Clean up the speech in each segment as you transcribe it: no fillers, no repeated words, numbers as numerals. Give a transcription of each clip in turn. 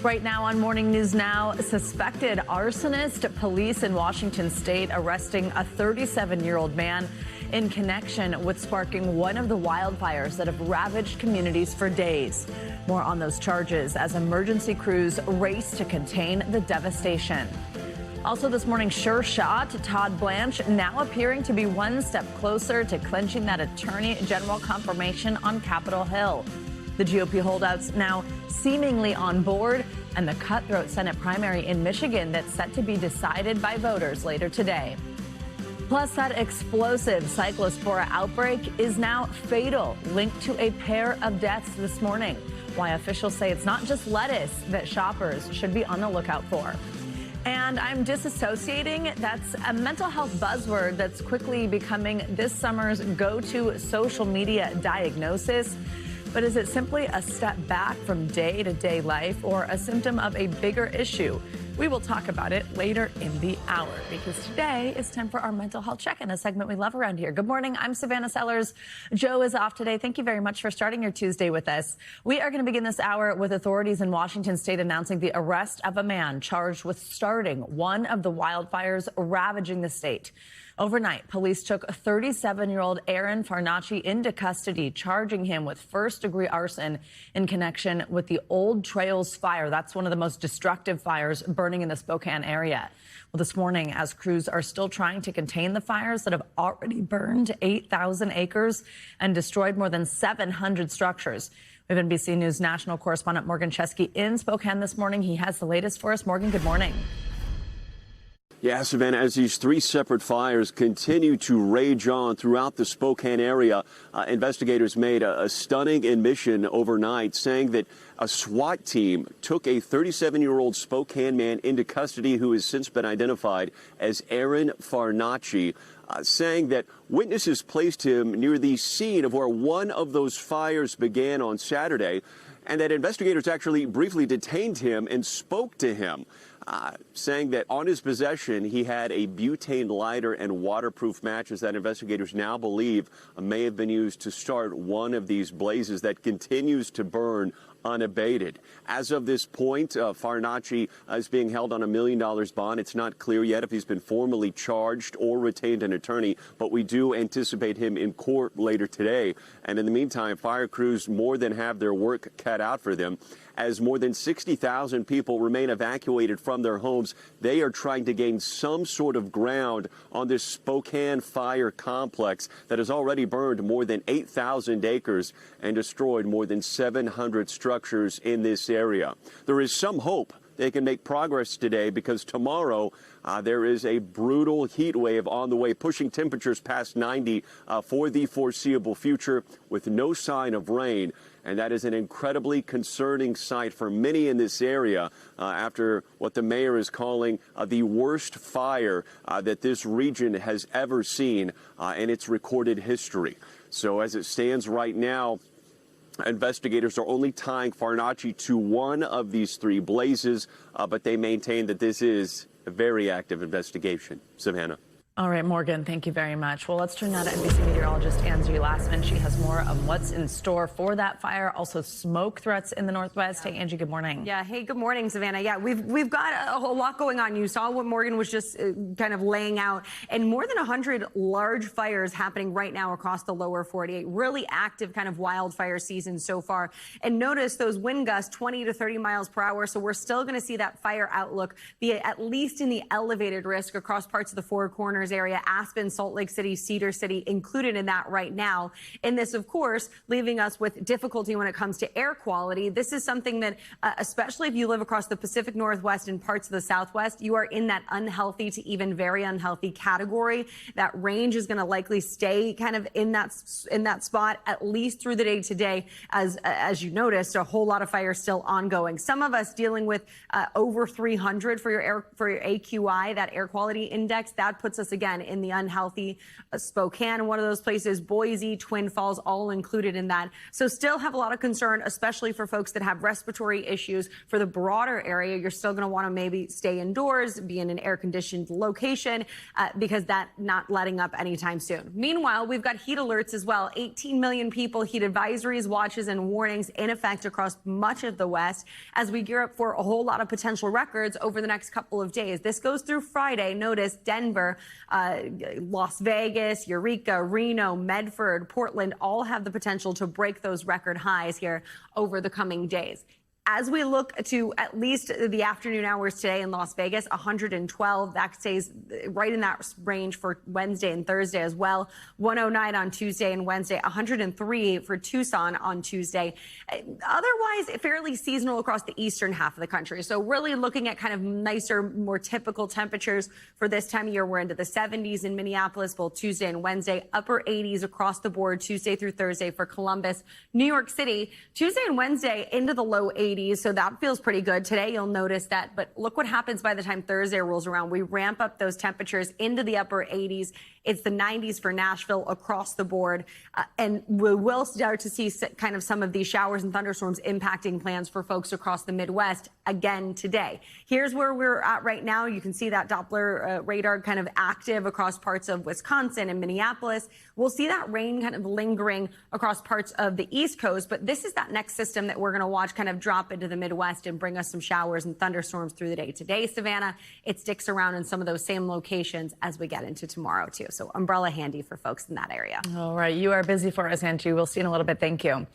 Right now on Morning News Now, suspected arsonist, police in Washington state arresting a 37-year-old man in connection with sparking one of the wildfires that have ravaged communities for days. More on those charges as emergency crews race to contain the devastation. Also this morning, sure shot, Todd Blanche now appearing to be one step closer to clinching that attorney general confirmation on Capitol Hill. The GOP holdouts now seemingly on board, and the cutthroat Senate primary in Michigan that's set to be decided by voters later today. Plus, that explosive cyclospora outbreak is now fatal, linked to a pair of deaths this morning. Why officials say it's not just lettuce that shoppers should be on the lookout for. And I'm disassociating. That's a mental health buzzword that's quickly becoming this summer's go-to social media diagnosis. But is it simply a step back from day-to-day life or a symptom of a bigger issue? We will talk about it later in the hour, because today is time for our mental health check-in, a segment we love around here. Good morning. I'm Savannah Sellers. Joe is off today. Thank you very much for starting your Tuesday with us. We are going to begin this hour with authorities in Washington state announcing the arrest of a man charged with starting one of the wildfires ravaging the state. Overnight, police took 37-year-old Aaron Farnacci into custody, charging him with first-degree arson in connection with the Old Trails fire. That's one of the most destructive fires burning in the Spokane area. Well, this morning, as crews are still trying to contain the fires that have already burned 8,000 acres and destroyed more than 700 structures. We have NBC News national correspondent Morgan Chesky in Spokane this morning. He has the latest for us. Morgan, good morning. Yeah, Savannah, as these three separate fires continue to rage on throughout the Spokane area, investigators made a stunning admission overnight, saying that a SWAT team took a 37-year-old Spokane man into custody who has since been identified as Aaron Farnacci, saying that witnesses placed him near the scene of where one of those fires began on Saturday, and that investigators actually briefly detained him and spoke to him. Saying that on his possession, he had a butane lighter and waterproof matches that investigators now believe may have been used to start one of these blazes that continues to burn unabated. As of this point, Farnacci is being held on $1 million bond. It's not clear yet if he's been formally charged or retained an attorney, but we do anticipate him in court later today. And in the meantime, fire crews more than have their work cut out for them. As more than 60,000 people remain evacuated from their homes, they are trying to gain some sort of ground on this Spokane fire complex that has already burned more than 8,000 acres and destroyed more than 700 structures in this area. There is some hope they can make progress today, because tomorrow there is a brutal heat wave on the way, pushing temperatures past 90 for the foreseeable future with no sign of rain. And that is an incredibly concerning sight for many in this area after what the mayor is calling the worst fire that this region has ever seen in its recorded history. So as it stands right now, investigators are only tying Farnacci to one of these three blazes, but they maintain that this is a very active investigation. Savannah. All right, Morgan, thank you very much. Well, let's turn now to NBC meteorologist Angie Lassman. She has more on what's in store for that fire. Also, smoke threats in the Northwest. Hey, Angie, good morning. Yeah, hey, good morning, Savannah. Yeah, we've got a whole lot going on. You saw what Morgan was just kind of laying out, and more than 100 large fires happening right now across the lower 48. Really active kind of wildfire season so far. And notice those wind gusts, 20 to 30 miles per hour. So we're still going to see that fire outlook be at least in the elevated risk across parts of the Four Corners area, Aspen, Salt Lake City, Cedar City included in that right now. And this, of course, leaving us with difficulty when it comes to air quality. This is something that, especially if you live across the Pacific Northwest and parts of the Southwest, you are in that unhealthy to even very unhealthy category. That range is going to likely stay kind of in that spot at least through the day today. As you noticed, a whole lot of fires still ongoing. Some of us dealing with over 300 for your AQI, that air quality index. That puts us again, in the unhealthy Spokane, one of those places, Boise, Twin Falls, all included in that. So still have a lot of concern, especially for folks that have respiratory issues. For the broader area, you're still going to want to maybe stay indoors, be in an air-conditioned location, because that not letting up anytime soon. Meanwhile, we've got heat alerts as well. 18 million people, heat advisories, watches, and warnings in effect across much of the West as we gear up for a whole lot of potential records over the next couple of days. This goes through Friday. Notice Denver, Las Vegas, Eureka, Reno, Medford, Portland all have the potential to break those record highs here over the coming days. As we look to at least the afternoon hours today in Las Vegas, 112, that stays right in that range for Wednesday and Thursday as well. 109 on Tuesday and Wednesday, 103 for Tucson on Tuesday. Otherwise, fairly seasonal across the eastern half of the country. So really looking at kind of nicer, more typical temperatures for this time of year. We're into the 70s in Minneapolis, both Tuesday and Wednesday, upper 80s across the board, Tuesday through Thursday for Columbus. New York City, Tuesday and Wednesday into the low 80s. So that feels pretty good. Today, you'll notice that. But look what happens by the time Thursday rolls around. We ramp up those temperatures into the upper 80s. It's the 90s for Nashville across the board. And we will start to see kind of some of these showers and thunderstorms impacting plans for folks across the Midwest again today. Here's where we're at right now. You can see that Doppler radar kind of active across parts of Wisconsin and Minneapolis. We'll see that rain kind of lingering across parts of the East Coast. But this is that next system that we're going to watch kind of drop into the Midwest and bring us some showers and thunderstorms through the day. Today, Savannah, it sticks around in some of those same locations as we get into tomorrow, too. So umbrella handy for folks in that area. All right. You are busy for us, Angie. We'll see you in a little bit. Thank you.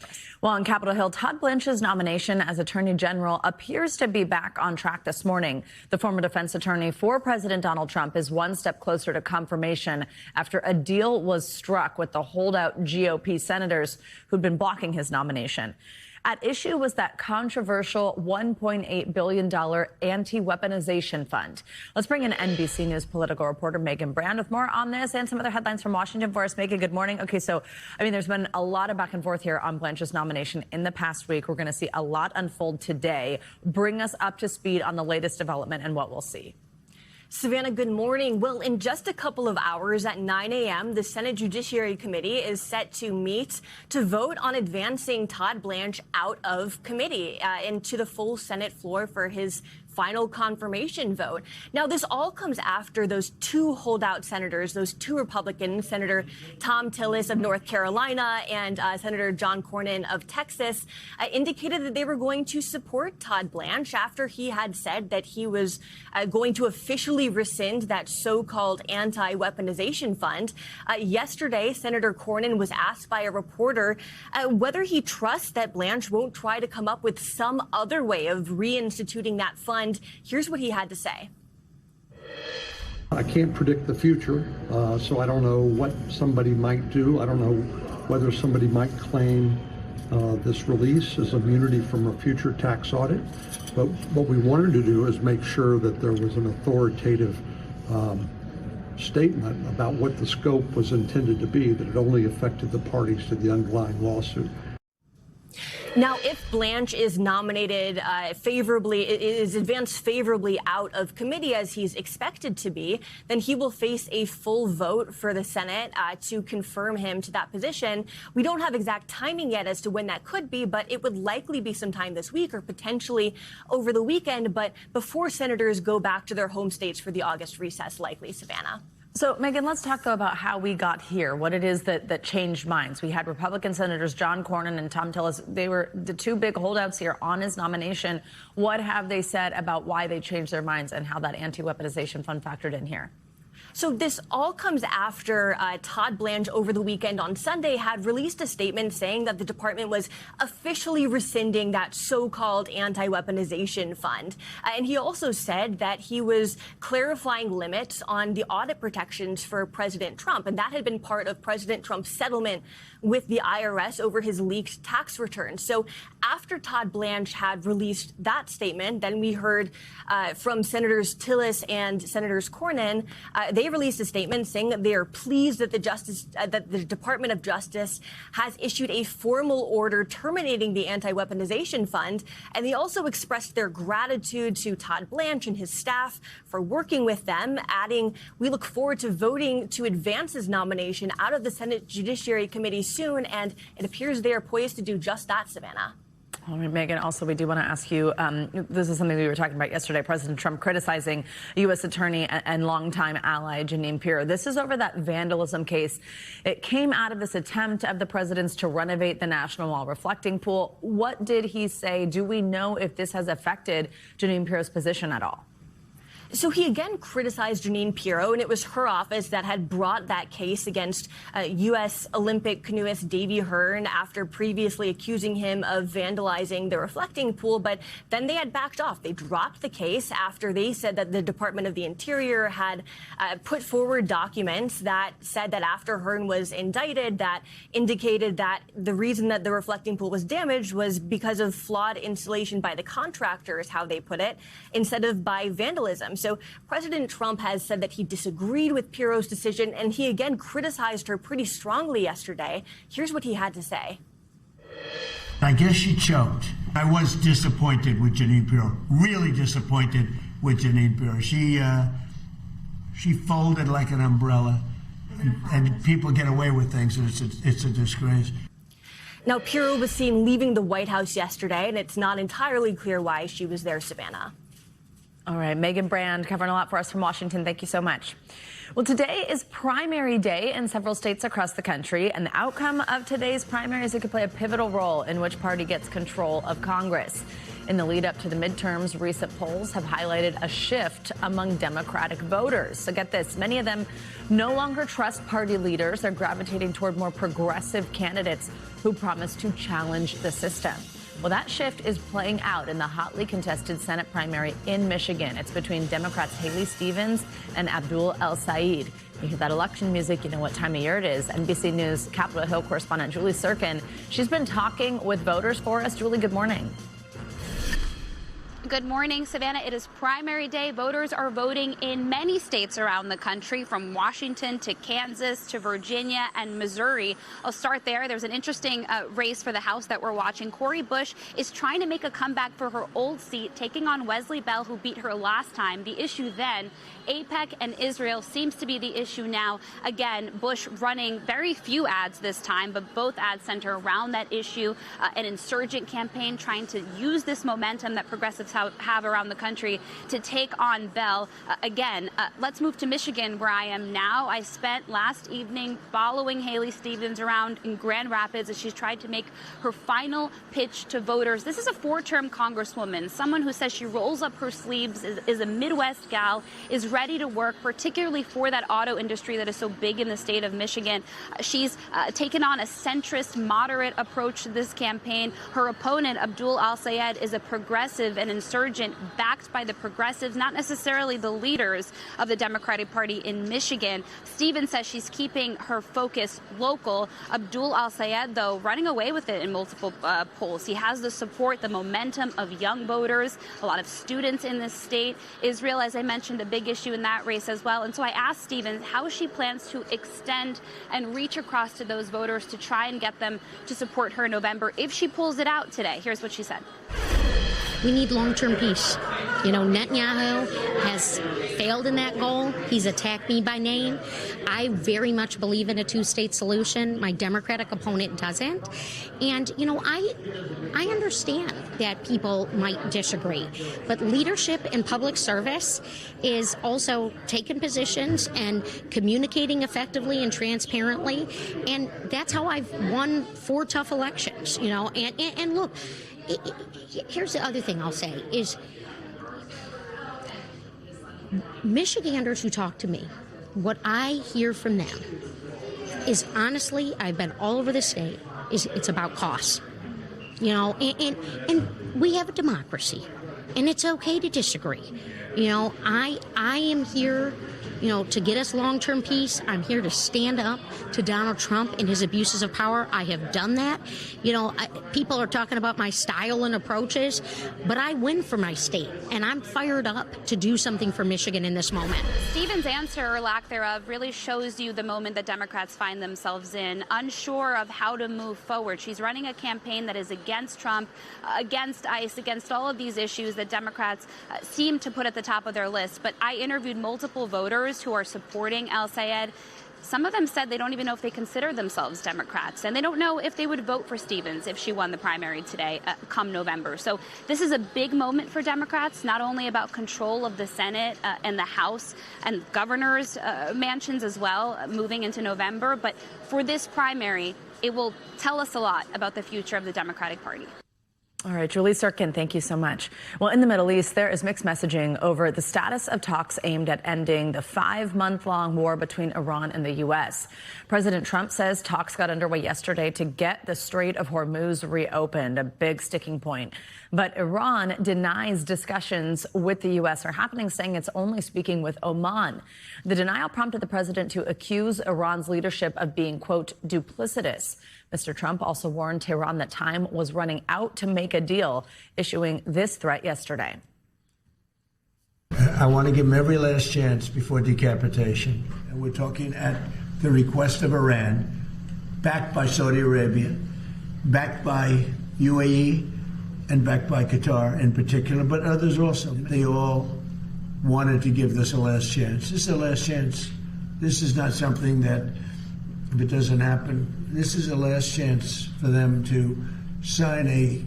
Well, on Capitol Hill, Todd Blanche's nomination as Attorney General appears to be back on track this morning. The former defense attorney for President Donald Trump is one step closer to confirmation after a deal was struck with the holdout GOP senators who'd been blocking his nomination. At issue was that controversial $1.8 billion anti-weaponization fund. Let's bring in NBC News political reporter Megan Brand with more on this and some other headlines from Washington for us. Megan, good morning. Okay, so, there's been a lot of back and forth here on Blanche's nomination in the past week. We're going to see a lot unfold today. Bring us up to speed on the latest development and what we'll see. Savannah, good morning. Well, in just a couple of hours at 9 a.m., the Senate Judiciary Committee is set to meet to vote on advancing Todd Blanche out of committee into the full Senate floor for his final confirmation vote. Now, this all comes after those two holdout senators, those two Republicans, Senator Tom Tillis of North Carolina and Senator John Cornyn of Texas, indicated that they were going to support Todd Blanche after he had said that he was going to officially rescind that so-called anti-weaponization fund. Yesterday, Senator Cornyn was asked by a reporter whether he trusts that Blanche won't try to come up with some other way of reinstituting that fund. Here's what he had to say. I can't predict the future, so I don't know what somebody might do. I don't know whether somebody might claim this release as immunity from a future tax audit. But what we wanted to do is make sure that there was an authoritative statement about what the scope was intended to be, that it only affected the parties to the underlying lawsuit. Now, if Blanche is nominated favorably, is advanced favorably out of committee as he's expected to be, then he will face a full vote for the Senate to confirm him to that position. We don't have exact timing yet as to when that could be, but it would likely be sometime this week or potentially over the weekend, but before senators go back to their home states for the August recess, likely, Savannah. So, Megan, let's talk, though, about how we got here, what it is that changed minds. We had Republican Senators John Cornyn and Tom Tillis. They were the two big holdouts here on his nomination. What have they said about why they changed their minds and how that anti-weaponization fund factored in here? So this all comes after Todd Blanche over the weekend on Sunday had released a statement saying that the department was officially rescinding that so-called anti-weaponization fund. And he also said that he was clarifying limits on the audit protections for President Trump. And that had been part of President Trump's settlement with the IRS over his leaked tax returns. So After Todd Blanche had released that statement, then we heard from Senators Tillis and Senators Cornyn. They released a statement saying that they are pleased that the Department of Justice has issued a formal order terminating the anti-weaponization fund. And they also expressed their gratitude to Todd Blanche and his staff for working with them, adding, "We look forward to voting to advance his nomination out of the Senate Judiciary Committee soon." And it appears they are poised to do just that, Savannah. All right, Megan, also, we do want to ask you, this is something we were talking about yesterday, President Trump criticizing U.S. Attorney and longtime ally Jeanine Pirro. This is over that vandalism case. It came out of this attempt of the president's to renovate the National Wall reflecting pool. What did he say? Do we know if this has affected Jeanine Pirro's position at all? So he again criticized Jeanine Pirro, and it was her office that had brought that case against U.S. Olympic canoeist Davy Hearn after previously accusing him of vandalizing the reflecting pool. But then they had backed off. They dropped the case after they said that the Department of the Interior had put forward documents that said that after Hearn was indicted, that indicated that the reason that the reflecting pool was damaged was because of flawed installation by the contractor, is how they put it, instead of by vandalism. So President Trump has said that he disagreed with Pirro's decision, and he again criticized her pretty strongly yesterday. Here's what he had to say. I guess she choked. I was disappointed with Jeanine Pirro, really disappointed with Jeanine Pirro. She folded like an umbrella, and people get away with things, and it's a disgrace. Now, Pirro was seen leaving the White House yesterday, and it's not entirely clear why she was there, Savannah. All right, Megan Brand covering a lot for us from Washington. Thank you so much. Well, today is primary day in several states across the country, and the outcome of today's primaries, it could play a pivotal role in which party gets control of Congress. In the lead up to the midterms, recent polls have highlighted a shift among Democratic voters. So get this, many of them no longer trust party leaders. They're gravitating toward more progressive candidates who promise to challenge the system. Well, that shift is playing out in the hotly contested Senate primary in Michigan. It's between Democrats Haley Stevens and Abdul El-Sayed. You hear that election music, you know what time of year it is. NBC News Capitol Hill correspondent Julie Sirkin, she's been talking with voters for us. Julie, good morning. Good morning, Savannah. It is primary day. Voters are voting in many states around the country, from Washington to Kansas to Virginia and Missouri. I'll start there. There's an interesting race for the House that we're watching. Cori Bush is trying to make a comeback for her old seat, taking on Wesley Bell, who beat her last time. The issue then, AIPAC and Israel, seems to be the issue now. Again, Bush running very few ads this time, but both ads center around that issue. An insurgent campaign trying to use this momentum that progressives have around the country to take on Bell. Let's move to Michigan, where I am now. I spent last evening following Haley Stevens around in Grand Rapids as she's tried to make her final pitch to voters. This is a four-term congresswoman, someone who says she rolls up her sleeves, is a Midwest gal, is ready to work, particularly for that auto industry that is so big in the state of Michigan. She's taken on a centrist, moderate approach to this campaign. Her opponent, Abdul El-Sayed, is a progressive and insurgent backed by the progressives, not necessarily the leaders of the Democratic Party in Michigan. Stevens says she's keeping her focus local. Abdul El-Sayed, though, running away with it in multiple polls. He has the support, the momentum of young voters, a lot of students in this state. Israel, as I mentioned, a big issue in that race as well. And so I asked Stevens how she plans to extend and reach across to those voters to try and get them to support her in November if she pulls it out today. Here's what she said. We need long-term peace. You know, Netanyahu has failed in that goal. He's attacked me by name. I very much believe in a two-state solution. My Democratic opponent doesn't. And, you know, I understand that people might disagree. But leadership in public service is also taking positions and communicating effectively and transparently. And that's how I've won 4 tough elections, you know. And look, here's the other thing I'll say is Michiganders who talk to me, what I hear from them is, honestly, I've been all over the state, is it's about costs. You know, and we have a democracy, and it's okay to disagree. You know, I am here to get us long-term peace. I'm here to stand up to Donald Trump and his abuses of power. I have done that. People are talking about my style and approaches, but I win for my state, and I'm fired up to do something for Michigan in this moment. Stephen's answer, or lack thereof, really shows you the moment that Democrats find themselves in, unsure of how to move forward. She's running a campaign that is against Trump, against ICE, against all of these issues that Democrats seem to put at the top of their list. But I interviewed multiple voters who are supporting El Sayed. Some of them said they don't even know if they consider themselves Democrats, and they don't know if they would vote for Stevens if she won the primary today, come November. So this is a big moment for Democrats, not only about control of the Senate and the House and governors' mansions as well, moving into November, but for this primary, it will tell us a lot about the future of the Democratic Party. All right, Julie Sirkin, thank you so much. Well, in the Middle East, there is mixed messaging over the status of talks aimed at ending the 5-month-long war between Iran and the U.S. President Trump says talks got underway yesterday to get the Strait of Hormuz reopened, a big sticking point. But Iran denies discussions with the U.S. are happening, saying it's only speaking with Oman. The denial prompted the president to accuse Iran's leadership of being, quote, duplicitous. Mr. Trump also warned Tehran that time was running out to make a deal, issuing this threat yesterday. I want to give them every last chance before decapitation. And we're talking at the request of Iran, backed by Saudi Arabia, backed by UAE, and backed by Qatar in particular, but others also. They all wanted to give this a last chance. This is a last chance. This is not something that, if it doesn't happen, this is a last chance for them to sign a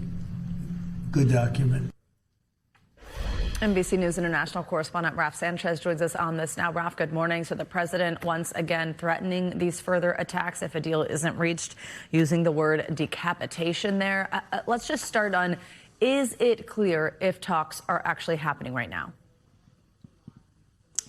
good document. NBC News International correspondent Raf Sanchez joins us on this now. Raf, good morning. So the president once again threatening these further attacks if a deal isn't reached, using the word decapitation there. Let's just start on, is it clear if talks are actually happening right now?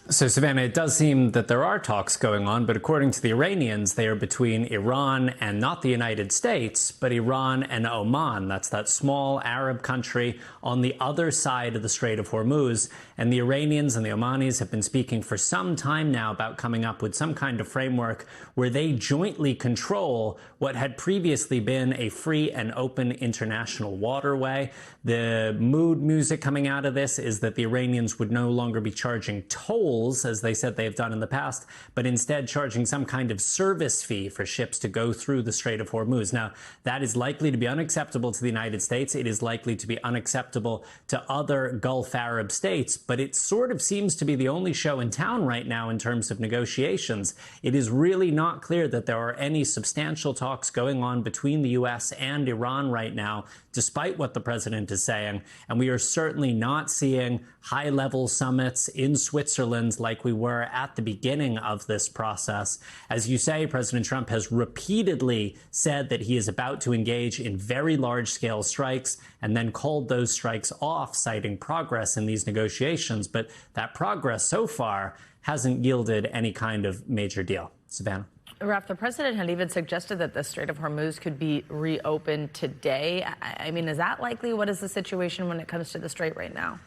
So, Savannah, it does seem that there are talks going on, but according to the Iranians, they are between Iran and not the United States, but Iran and Oman. That's that small Arab country on the other side of the Strait of Hormuz. And the Iranians and the Omanis have been speaking for some time now about coming up with some kind of framework where they jointly control what had previously been a free and open international waterway. The mood music coming out of this is that the Iranians would no longer be charging tolls, as they said they have done in the past, but instead charging some kind of service fee for ships to go through the Strait of Hormuz. Now, that is likely to be unacceptable to the United States. It is likely to be unacceptable to other Gulf Arab states, but it sort of seems to be the only show in town right now in terms of negotiations. It is really not clear that there are any substantial talks going on between the U.S. and Iran right now, despite what the president is saying. And we are certainly not seeing high-level summits in Switzerland like we were at the beginning of this process. As you say, President Trump has repeatedly said that he is about to engage in very large-scale strikes and then called those strikes off, citing progress in these negotiations. But that progress so far hasn't yielded any kind of major deal. Savannah. Raf, the president had even suggested that the Strait of Hormuz could be reopened today. I mean, is that likely? What is the situation when it comes to the Strait right now?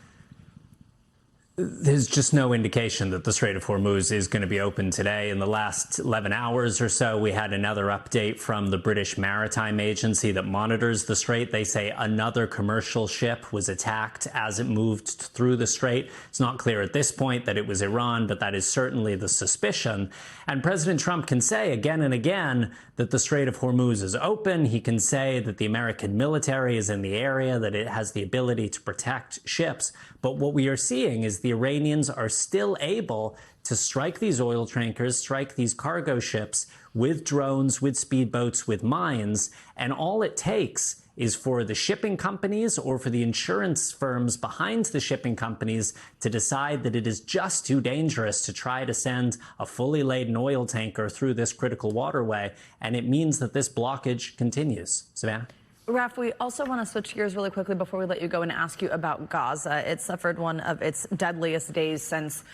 There's just no indication that the Strait of Hormuz is going to be open today. In the last 11 hours or so, we had another update from the British Maritime Agency that monitors the Strait. They say another commercial ship was attacked as it moved through the Strait. It's not clear at this point that it was Iran, but that is certainly the suspicion. And President Trump can say again and again that the Strait of Hormuz is open. He can say that the American military is in the area, that it has the ability to protect ships. But what we are seeing is the Iranians are still able to strike these oil tankers, strike these cargo ships with drones, with speedboats, with mines. And all it takes is for the shipping companies or for the insurance firms behind the shipping companies to decide that it is just too dangerous to try to send a fully laden oil tanker through this critical waterway. And it means that this blockage continues. Savannah? Raf, we also want to switch gears really quickly before we let you go and ask you about Gaza. It suffered one of its deadliest days since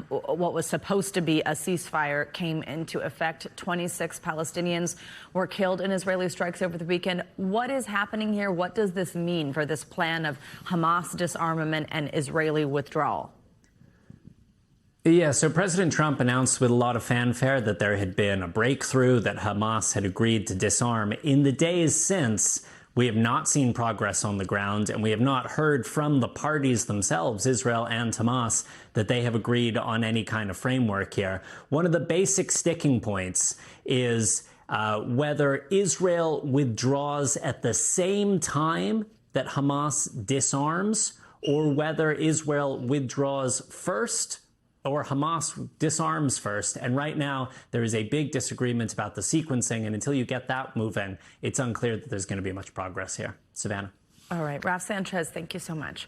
what was supposed to be a ceasefire came into effect. 26 Palestinians were killed in Israeli strikes over the weekend. What is happening here? What does this mean for this plan of Hamas disarmament and Israeli withdrawal? Yeah, so President Trump announced with a lot of fanfare that there had been a breakthrough, that Hamas had agreed to disarm. In the days since, we have not seen progress on the ground, and we have not heard from the parties themselves, Israel and Hamas, that they have agreed on any kind of framework here. One of the basic sticking points is whether Israel withdraws at the same time that Hamas disarms, or whether Israel withdraws first or Hamas disarms first. And right now, there is a big disagreement about the sequencing. And until you get that moving, it's unclear that there's going to be much progress here. Savannah. All right, Raf Sanchez, thank you so much.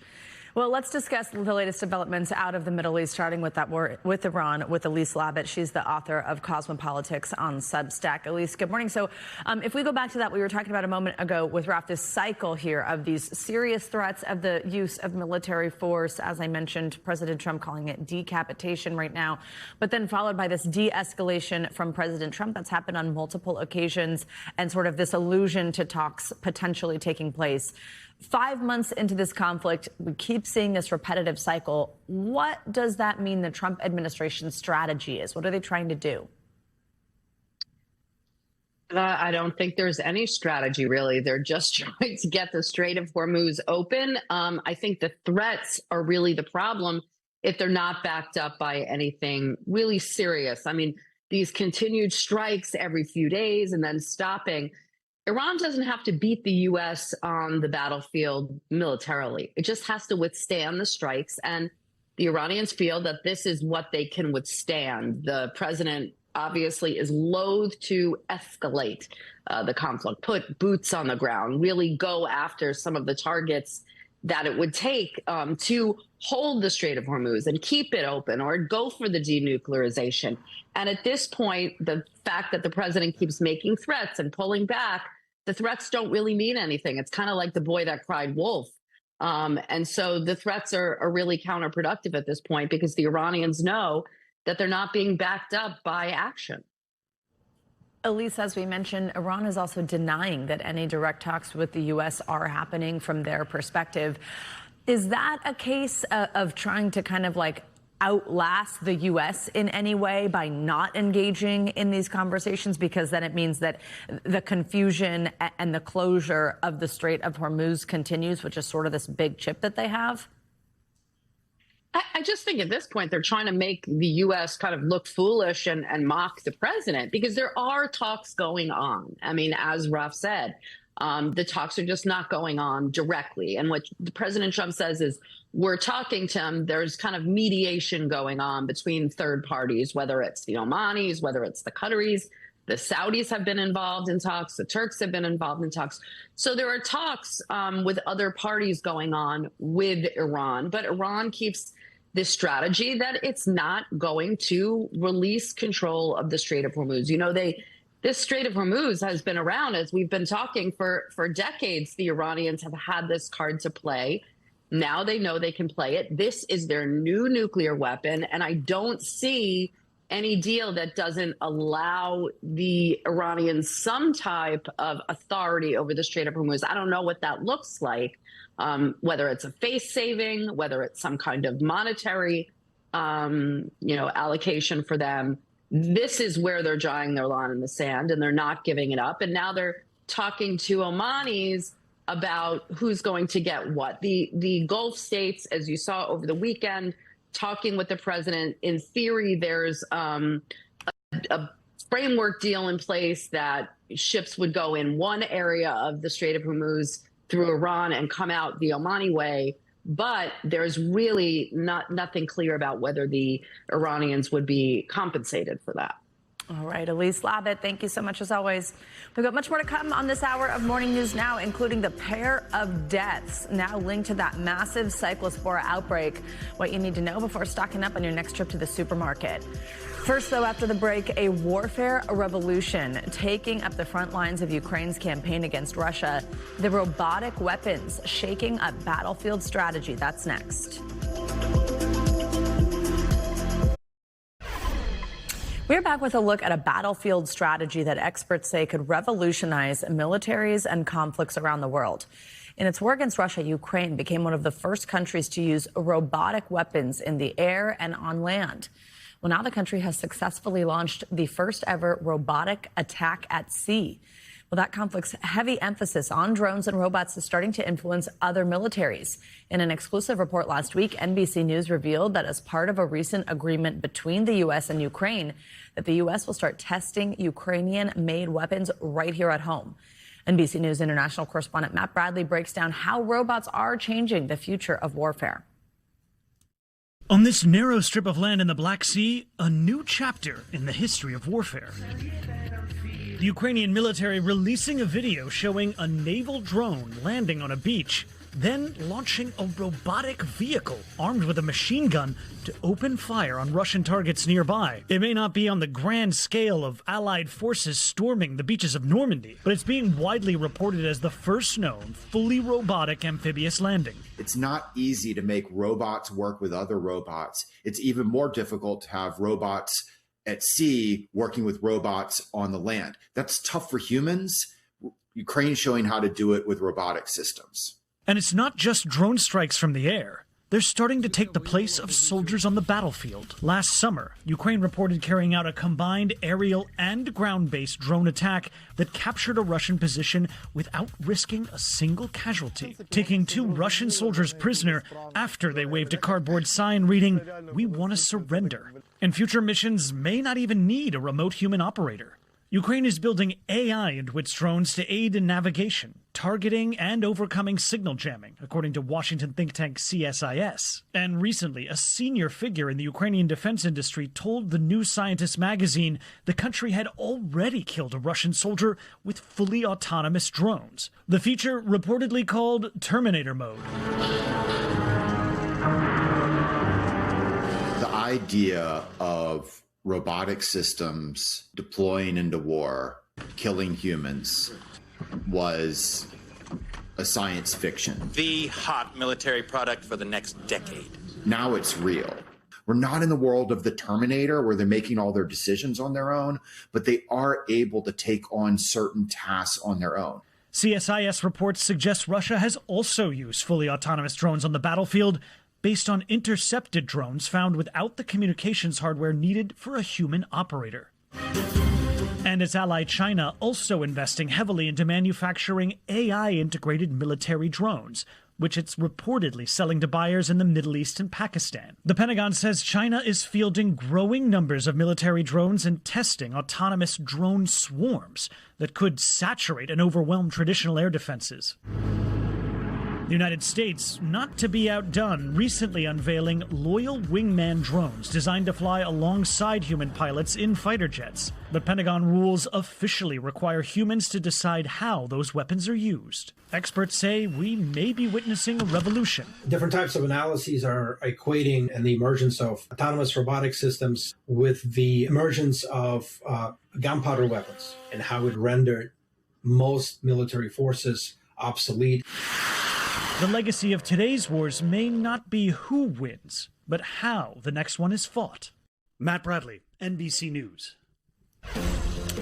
Well, let's discuss the latest developments out of the Middle East, starting with that war with Iran, with Elise Labott. She's the author of Cosmopolitics on Substack. Elise, good morning. So if we go back to that, we were talking about a moment ago with Raf, this cycle here of these serious threats of the use of military force. As I mentioned, President Trump calling it decapitation right now, but then followed by this de-escalation from President Trump that's happened on multiple occasions, and sort of this allusion to talks potentially taking place. 5 months into this conflict, we keep seeing this repetitive cycle. What does that mean the Trump administration's strategy is? What are they trying to do? I don't think there's any strategy, really. They're just trying to get the Strait of Hormuz open. I think the threats are really the problem if they're not backed up by anything really serious. I mean, these continued strikes every few days and then stopping. Iran doesn't have to beat the U.S. on the battlefield militarily. It just has to withstand the strikes. And the Iranians feel that this is what they can withstand. The president obviously is loath to escalate the conflict, put boots on the ground, really go after some of the targets that it would take to hold the Strait of Hormuz and keep it open, or go for the denuclearization. And at this point, the fact that the president keeps making threats and pulling back, the threats don't really mean anything. It's kind of like the boy that cried wolf. And so the threats are really counterproductive at this point, because the Iranians know that they're not being backed up by action. Elise, as we mentioned, Iran is also denying that any direct talks with the U.S. are happening from their perspective. Is that a case of trying to kind of like outlast the U.S. in any way by not engaging in these conversations, because then it means that the confusion and the closure of the Strait of Hormuz continues, which is sort of this big chip that they have? I just think at this point, they're trying to make the U.S. kind of look foolish and mock the president, because there are talks going on. I mean, as Raf said, the talks are just not going on directly. And what President Trump says is, we're talking to him. There's kind of mediation going on between third parties, whether it's the Omanis, whether it's the Qataris. The Saudis have been involved in talks. The Turks have been involved in talks. So there are talks with other parties going on with Iran. But Iran keeps this strategy that it's not going to release control of the Strait of Hormuz. You know, this Strait of Hormuz has been around, as we've been talking for decades. The Iranians have had this card to play. Now they know they can play it. This is their new nuclear weapon. And I don't see any deal that doesn't allow the Iranians some type of authority over the Strait of Hormuz. I don't know what that looks like, whether it's a face saving, whether it's some kind of monetary, allocation for them. This is where they're drawing their line in the sand, and they're not giving it up. And now they're talking to Omanis about who's going to get what. The Gulf states, as you saw over the weekend, talking with the president. In theory, there's a framework deal in place that ships would go in one area of the Strait of Hormuz through Iran and come out the Omani way. But there's really nothing clear about whether the Iranians would be compensated for that. All right, Elise Labott, thank you so much as always. We've got much more to come on this hour of Morning News Now, including the pair of deaths now linked to that massive cyclospora outbreak. What you need to know before stocking up on your next trip to the supermarket. First, though, after the break, a warfare revolution taking up the front lines of Ukraine's campaign against Russia. The robotic weapons shaking up battlefield strategy. That's next. We're back with a look at a battlefield strategy that experts say could revolutionize militaries and conflicts around the world. In its war against Russia, Ukraine became one of the first countries to use robotic weapons in the air and on land. Well, now the country has successfully launched the first ever robotic attack at sea. Well, that conflict's heavy emphasis on drones and robots is starting to influence other militaries. In an exclusive report last week, NBC News revealed that as part of a recent agreement between the U.S. and Ukraine, that the U.S. will start testing Ukrainian-made weapons right here at home. NBC News international correspondent Matt Bradley breaks down how robots are changing the future of warfare. On this narrow strip of land in the Black Sea, a new chapter in the history of warfare. The Ukrainian military releasing a video showing a naval drone landing on a beach, then launching a robotic vehicle armed with a machine gun to open fire on Russian targets nearby. It may not be on the grand scale of Allied forces storming the beaches of Normandy, but it's being widely reported as the first known fully robotic amphibious landing. It's not easy to make robots work with other robots. It's even more difficult to have robots at sea working with robots on the land. That's tough for humans. Ukraine's showing how to do it with robotic systems. And it's not just drone strikes from the air. They're starting to take the place of soldiers on the battlefield. Last summer, Ukraine reported carrying out a combined aerial and ground-based drone attack that captured a Russian position without risking a single casualty, taking 2 Russian soldiers prisoner after they waved a cardboard sign reading, "We want to surrender." And future missions may not even need a remote human operator. Ukraine is building AI into its drones to aid in navigation, targeting, and overcoming signal jamming, according to Washington think tank CSIS. And recently, a senior figure in the Ukrainian defense industry told the New Scientist magazine the country had already killed a Russian soldier with fully autonomous drones. The feature reportedly called Terminator Mode. The idea of robotic systems deploying into war, killing humans, was a science fiction. The hot military product for the next decade. Now it's real. We're not in the world of the Terminator where they're making all their decisions on their own, but they are able to take on certain tasks on their own. CSIS reports suggest Russia has also used fully autonomous drones on the battlefield, based on intercepted drones found without the communications hardware needed for a human operator. And its ally China also investing heavily into manufacturing AI-integrated military drones, which it's reportedly selling to buyers in the Middle East and Pakistan. The Pentagon says China is fielding growing numbers of military drones and testing autonomous drone swarms that could saturate and overwhelm traditional air defenses. The United States, not to be outdone, recently unveiling loyal wingman drones designed to fly alongside human pilots in fighter jets. The Pentagon rules officially require humans to decide how those weapons are used. Experts say we may be witnessing a revolution. Different types of analyses are equating the emergence of autonomous robotic systems with the emergence of gunpowder weapons and how it rendered most military forces obsolete. The legacy of today's wars may not be who wins, but how the next one is fought. Matt Bradley, NBC News.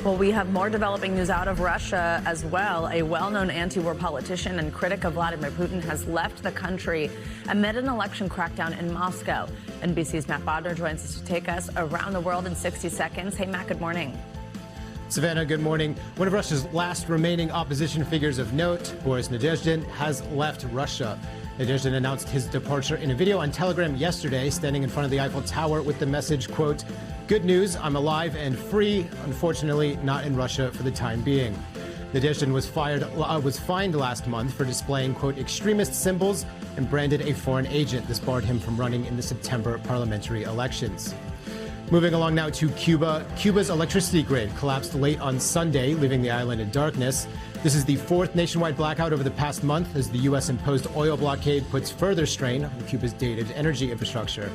Well, we have more developing news out of Russia as well. A well-known anti-war politician and critic of Vladimir Putin has left the country amid an election crackdown in Moscow. NBC's Matt Bodner joins us to take us around the world in 60 seconds. Hey, Matt, good morning. Savannah, good morning. One of Russia's last remaining opposition figures of note, Boris Nadezhdin, has left Russia. Nadezhdin announced his departure in a video on Telegram yesterday, standing in front of the Eiffel Tower with the message, quote, "Good news, I'm alive and free. Unfortunately, not in Russia for the time being." Nadezhdin was fined last month for displaying, quote, extremist symbols and branded a foreign agent. This barred him from running in the September parliamentary elections. Moving along now to Cuba. Cuba's electricity grid collapsed late on Sunday, leaving the island in darkness. This is the 4th nationwide blackout over the past month as the U.S.-imposed oil blockade puts further strain on Cuba's dated energy infrastructure.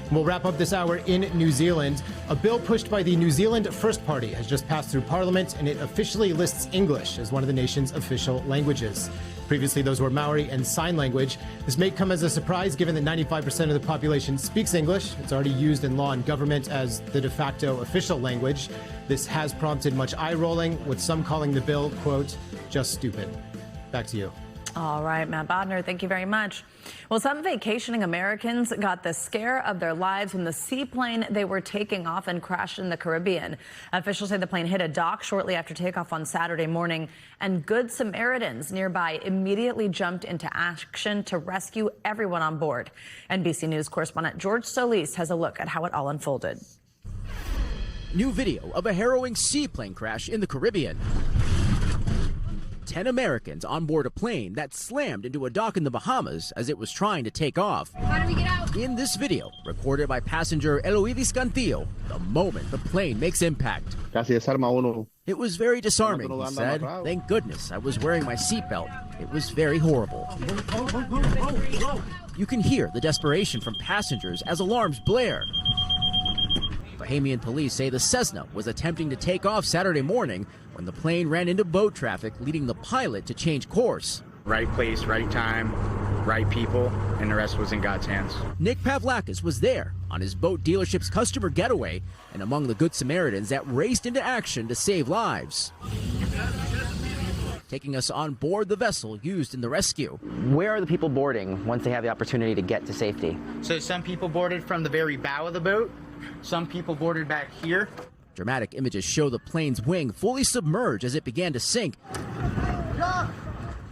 And we'll wrap up this hour in New Zealand. A bill pushed by the New Zealand First Party has just passed through Parliament, and it officially lists English as one of the nation's official languages. Previously, those were Maori and Sign Language. This may come as a surprise given that 95% of the population speaks English. It's already used in law and government as the de facto official language. This has prompted much eye-rolling, with some calling the bill, quote, just stupid. Back to you. All right, Matt Bodner, thank you very much. Well, some vacationing Americans got the scare of their lives when the seaplane they were taking off and crashed in the Caribbean. Officials say the plane hit a dock shortly after takeoff on Saturday morning, and Good Samaritans nearby immediately jumped into action to rescue everyone on board. NBC News correspondent George Solis has a look at how it all unfolded. New video of a harrowing seaplane crash in the Caribbean. 10 Americans on board a plane that slammed into a dock in the Bahamas as it was trying to take off. How do we get out? In this video, recorded by passenger Eloidis Cantillo, the moment the plane makes impact. It was very disarming, he said. Thank goodness I was wearing my seatbelt. It was very horrible. You can hear the desperation from passengers as alarms blare. Bahamian police say the Cessna was attempting to take off Saturday morning when the plane ran into boat traffic, leading the pilot to change course. Right place, right time, right people, and the rest was in God's hands. Nick Pavlakis was there on his boat dealership's customer getaway and among the Good Samaritans that raced into action to save lives. Taking us on board the vessel used in the rescue. Where are the people boarding once they have the opportunity to get to safety? So some people boarded from the very bow of the boat. Some people boarded back here. Dramatic images show the plane's wing fully submerged as it began to sink.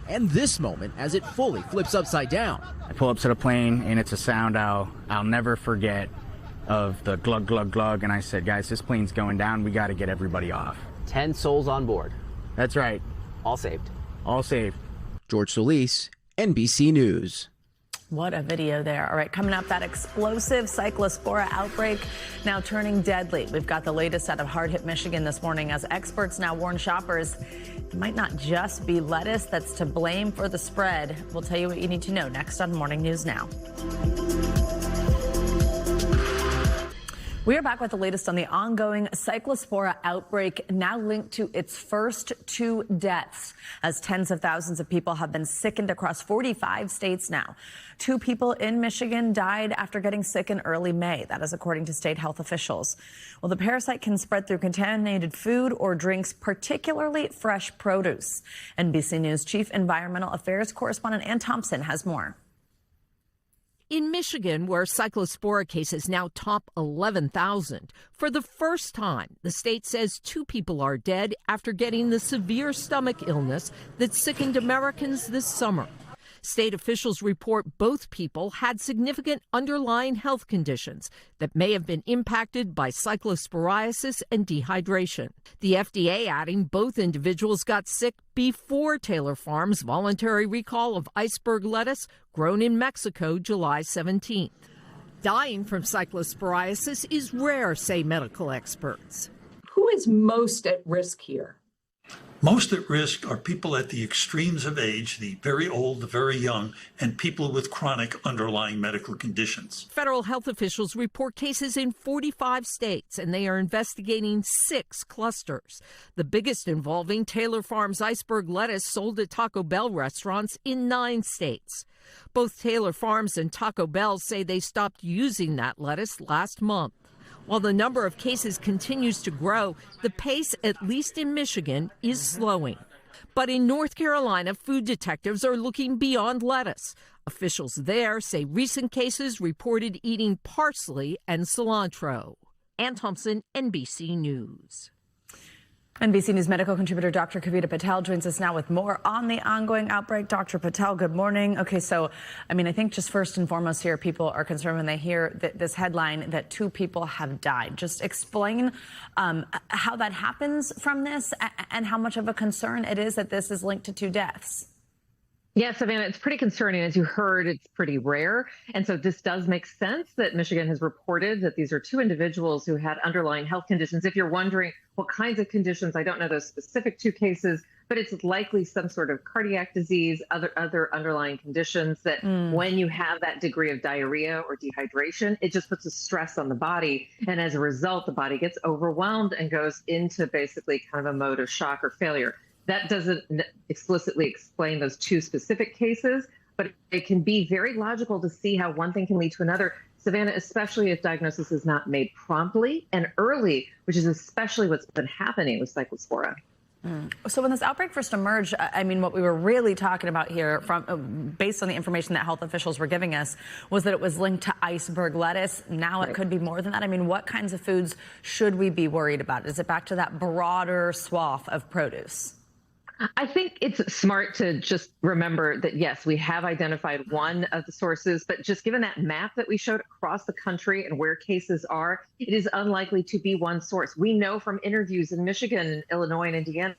And this moment as it fully flips upside down. I pull up to the plane and it's a sound I'll never forget of the glug, glug, glug. And I said, guys, this plane's going down. We got to get everybody off. 10 souls on board. That's right. All saved. All saved. George Solis, NBC News. What a video there. All right, coming up, that explosive cyclospora outbreak now turning deadly. We've got the latest out of hard-hit Michigan this morning as experts now warn shoppers it might not just be lettuce that's to blame for the spread. We'll tell you what you need to know next on Morning News Now. We are back with the latest on the ongoing cyclospora outbreak, now linked to its first 2 deaths, as tens of thousands of people have been sickened across 45 states now. 2 people in Michigan died after getting sick in early May. That is according to state health officials. Well, the parasite can spread through contaminated food or drinks, particularly fresh produce. NBC News Chief Environmental Affairs correspondent Ann Thompson has more. In Michigan, where cyclospora cases now top 11,000, for the first time, the state says 2 people are dead after getting the severe stomach illness that sickened Americans this summer. State officials report both people had significant underlying health conditions that may have been impacted by cyclosporiasis and dehydration. The FDA adding both individuals got sick before Taylor Farms' voluntary recall of iceberg lettuce grown in Mexico July 17th. Dying from cyclosporiasis is rare, say medical experts. Who is most at risk here? Most at risk are people at the extremes of age, the very old, the very young, and people with chronic underlying medical conditions. Federal health officials report cases in 45 states, and they are investigating 6 clusters, the biggest involving Taylor Farms iceberg lettuce sold at Taco Bell restaurants in 9 states. Both Taylor Farms and Taco Bell say they stopped using that lettuce last month. While the number of cases continues to grow, the pace, at least in Michigan, is slowing. But in North Carolina, food detectives are looking beyond lettuce. Officials there say recent cases reported eating parsley and cilantro. Ann Thompson, NBC News. NBC News medical contributor Dr. Kavita Patel joins us now with more on the ongoing outbreak. Dr. Patel, good morning. Okay, so, I think just first and foremost here, people are concerned when they hear this headline that 2 people have died. Just explain how that happens from this and how much of a concern it is that this is linked to 2 deaths. Yeah, Savannah, it's pretty concerning. As you heard, it's pretty rare. And so this does make sense that Michigan has reported that these are 2 individuals who had underlying health conditions. If you're wondering what kinds of conditions, I don't know those specific 2 cases, but it's likely some sort of cardiac disease, other underlying conditions that when you have that degree of diarrhea or dehydration, it just puts a stress on the body. And as a result, the body gets overwhelmed and goes into basically kind of a mode of shock or failure. That doesn't explicitly explain those 2 specific cases, but it can be very logical to see how one thing can lead to another. Savannah, especially if diagnosis is not made promptly and early, which is especially what's been happening with cyclospora. So when this outbreak first emerged, I mean, what we were really talking about here, based on the information that health officials were giving us, was that it was linked to iceberg lettuce. Now it could be more than that. I mean, what kinds of foods should we be worried about? Is it back to that broader swath of produce? I think it's smart to just remember that, yes, we have identified one of the sources, but just given that map that we showed across the country and where cases are, it is unlikely to be one source. We know from interviews in Michigan, Illinois, and Indiana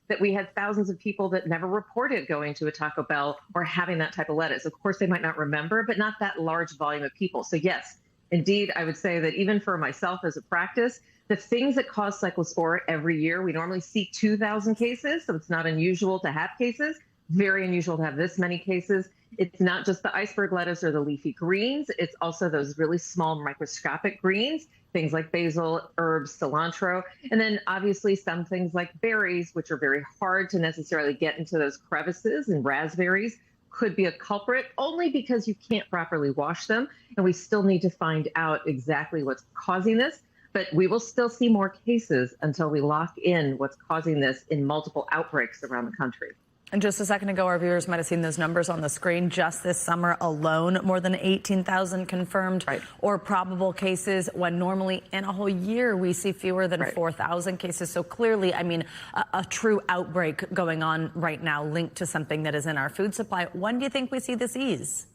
that we had thousands of people that never reported going to a Taco Bell or having that type of lettuce. Of course, they might not remember, but not that large volume of people. So yes, indeed, I would say that even for myself as a practice, the things that cause cyclospora every year, we normally see 2,000 cases, so it's not unusual to have cases. Very unusual to have this many cases. It's not just the iceberg lettuce or the leafy greens. It's also those really small microscopic greens, things like basil, herbs, cilantro, and then obviously some things like berries, which are very hard to necessarily get into those crevices, and raspberries could be a culprit only because you can't properly wash them. And we still need to find out exactly what's causing this. But we will still see more cases until we lock in what's causing this in multiple outbreaks around the country. And just a second ago, our viewers might have seen those numbers on the screen. Just this summer alone, more than 18,000 confirmed or probable cases, when normally in a whole year we see fewer than 4,000 cases. So clearly, I mean, a true outbreak going on right now linked to something that is in our food supply. When do you think we see this ease?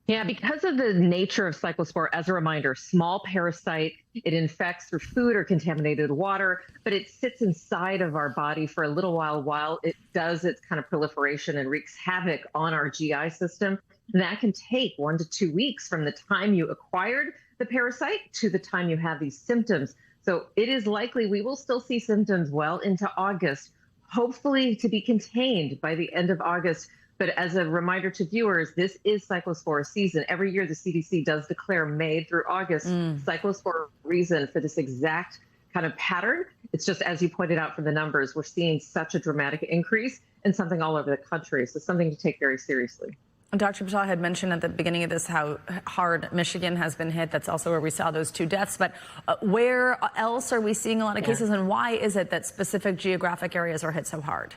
Yeah, because of the nature of cyclospora, as a reminder, small parasite, it infects through food or contaminated water, but it sits inside of our body for a little while it does its kind of proliferation and wreaks havoc on our GI system. And that can take 1 to 2 weeks from the time you acquired the parasite to the time you have these symptoms. So it is likely we will still see symptoms well into August, hopefully to be contained by the end of August. But as a reminder to viewers, this is cyclospora season. Every year, the CDC does declare May through August cyclospora reason for this exact kind of pattern. It's just, as you pointed out from the numbers, we're seeing such a dramatic increase and something all over the country. So something to take very seriously. Dr. Patel had mentioned at the beginning of this how hard Michigan has been hit. That's also where we saw those 2 deaths. But where else are we seeing a lot of cases, and why is it that specific geographic areas are hit so hard?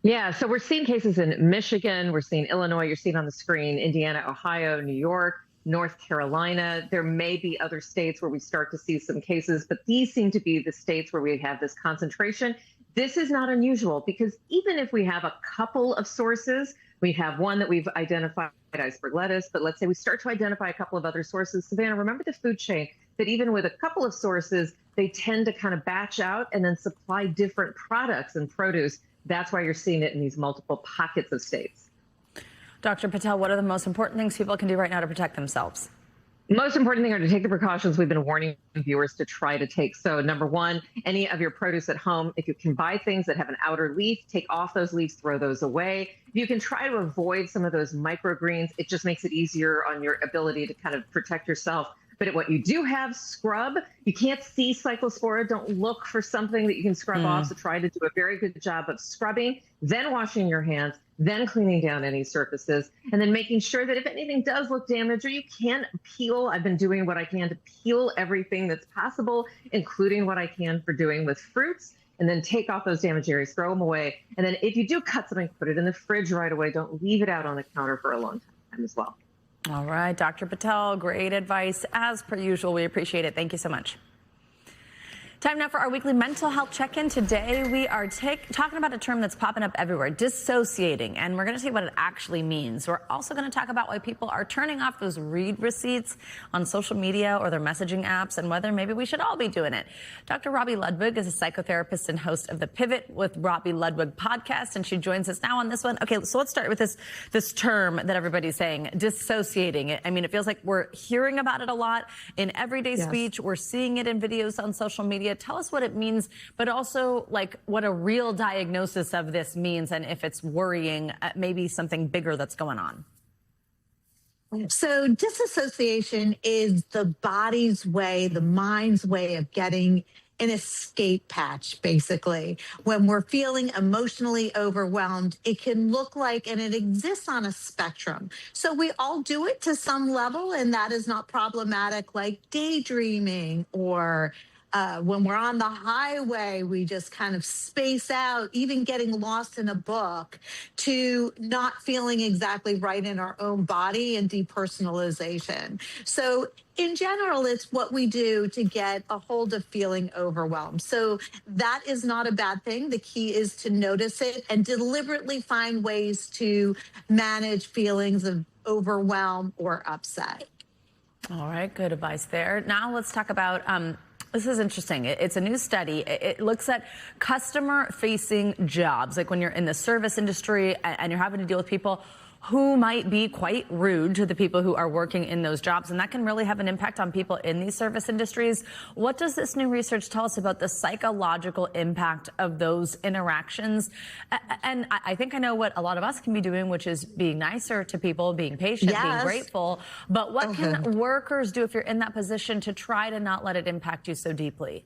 Yeah, so we're seeing cases in Michigan, we're seeing Illinois, you're seeing on the screen, Indiana, Ohio, New York, North Carolina. There may be other states where we start to see some cases, but these seem to be the states where we have this concentration. This is not unusual because even if we have a couple of sources, we have one that we've identified, iceberg lettuce, but let's say we start to identify a couple of other sources. Savannah, remember the food chain, that even with a couple of sources, they tend to kind of batch out and then supply different products and produce. That's why you're seeing it in these multiple pockets of states. Dr. Patel, what are the most important things people can do right now to protect themselves? Most important thing are to take the precautions we've been warning viewers to try to take. So number one, any of your produce at home, if you can buy things that have an outer leaf, take off those leaves, throw those away. If you can try to avoid some of those microgreens, it just makes it easier on your ability to kind of protect yourself. But what you do have, scrub. You can't see cyclospora. Don't look for something that you can scrub off. So try to do a very good job of scrubbing, then washing your hands, then cleaning down any surfaces, and then making sure that if anything does look damaged or you can't peel, I've been doing what I can to peel everything that's possible, including what I can for doing with fruits, and then take off those damaged areas, throw them away. And then if you do cut something, put it in the fridge right away. Don't leave it out on the counter for a long time as well. All right, Dr. Patel, great advice. As per usual, we appreciate it. Thank you so much. Time now for our weekly mental health check-in. Today, we are talking about a term that's popping up everywhere, dissociating, and we're going to see what it actually means. We're also going to talk about why people are turning off those read receipts on social media or their messaging apps and whether maybe we should all be doing it. Dr. Robbie Ludwig is a psychotherapist and host of the Pivot with Robbie Ludwig podcast, and she joins us now on this one. Okay, so let's start with this term that everybody's saying, dissociating. I mean, it feels like we're hearing about it a lot in everyday speech. We're seeing it in videos on social media. Tell us what it means, but also like what a real diagnosis of this means and if it's worrying, maybe something bigger that's going on. So disassociation is the body's way, the mind's way of getting an escape patch, basically. When we're feeling emotionally overwhelmed, it can look like, and it exists on a spectrum. So we all do it to some level, and that is not problematic, like daydreaming or When we're on the highway, we just kind of space out, even getting lost in a book, to not feeling exactly right in our own body and depersonalization. So in general, it's what we do to get a hold of feeling overwhelmed. So that is not a bad thing. The key is to notice it and deliberately find ways to manage feelings of overwhelm or upset. All right, good advice there. Now let's talk about this is interesting. It's a new study. It looks at customer-facing jobs, like when you're in the service industry and you're having to deal with people who might be quite rude to the people who are working in those jobs. And that can really have an impact on people in these service industries. What does this new research tell us about the psychological impact of those interactions? And I think I know what a lot of us can be doing, which is being nicer to people, being patient, being grateful. But what can workers do if you're in that position to try to not let it impact you so deeply?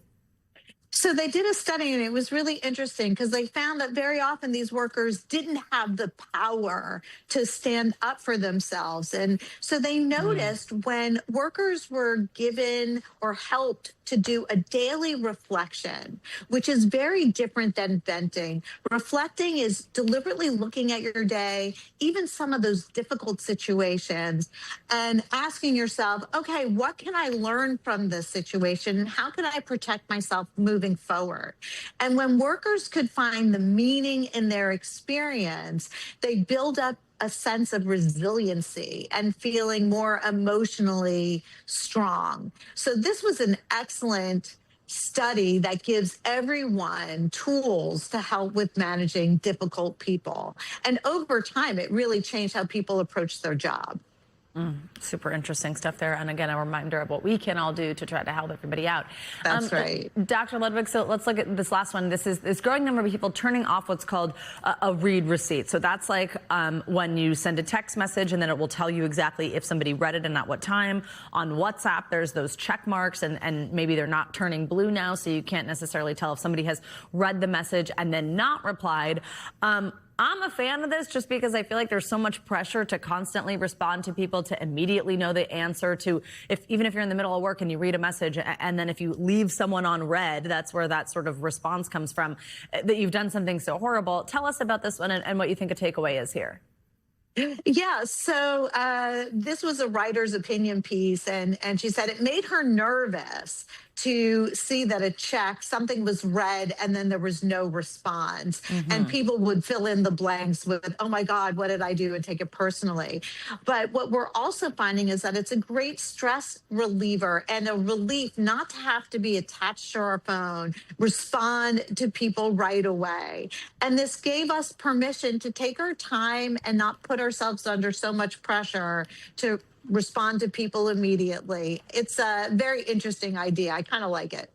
So they did a study, and it was really interesting because they found that very often these workers didn't have the power to stand up for themselves. And so they noticed when workers were given or helped to do a daily reflection, which is very different than venting. Reflecting is deliberately looking at your day, even some of those difficult situations, and asking yourself, okay, what can I learn from this situation? How can I protect myself moving forward? And when workers could find the meaning in their experience, they build up a sense of resiliency and feeling more emotionally strong. So this was an excellent study that gives everyone tools to help with managing difficult people. And over time, it really changed how people approach their job. Super interesting stuff there. And again, a reminder of what we can all do to try to help everybody out. That's right. Dr. Ludwig, so let's look at this last one. This is this growing number of people turning off what's called a read receipt. So that's like when you send a text message and then it will tell you exactly if somebody read it and at what time. On WhatsApp, there's those check marks and maybe they're not turning blue now, so you can't necessarily tell if somebody has read the message and then not replied. I'm a fan of this just because I feel like there's so much pressure to constantly respond to people, to immediately know the answer to, even if you're in the middle of work and you read a message and then if you leave someone on read, that's where that sort of response comes from, that you've done something so horrible. Tell us about this one and what you think a takeaway is here. Yeah, so this was a writer's opinion piece, and she said it made her nervous to see that something was read, and then there was no response. And people would fill in the blanks with, oh my God, what did I do? And take it personally. But what we're also finding is that it's a great stress reliever and a relief not to have to be attached to our phone, respond to people right away. And this gave us permission to take our time and not put ourselves under so much pressure to respond to people immediately. It's a very interesting idea. I kind of like it.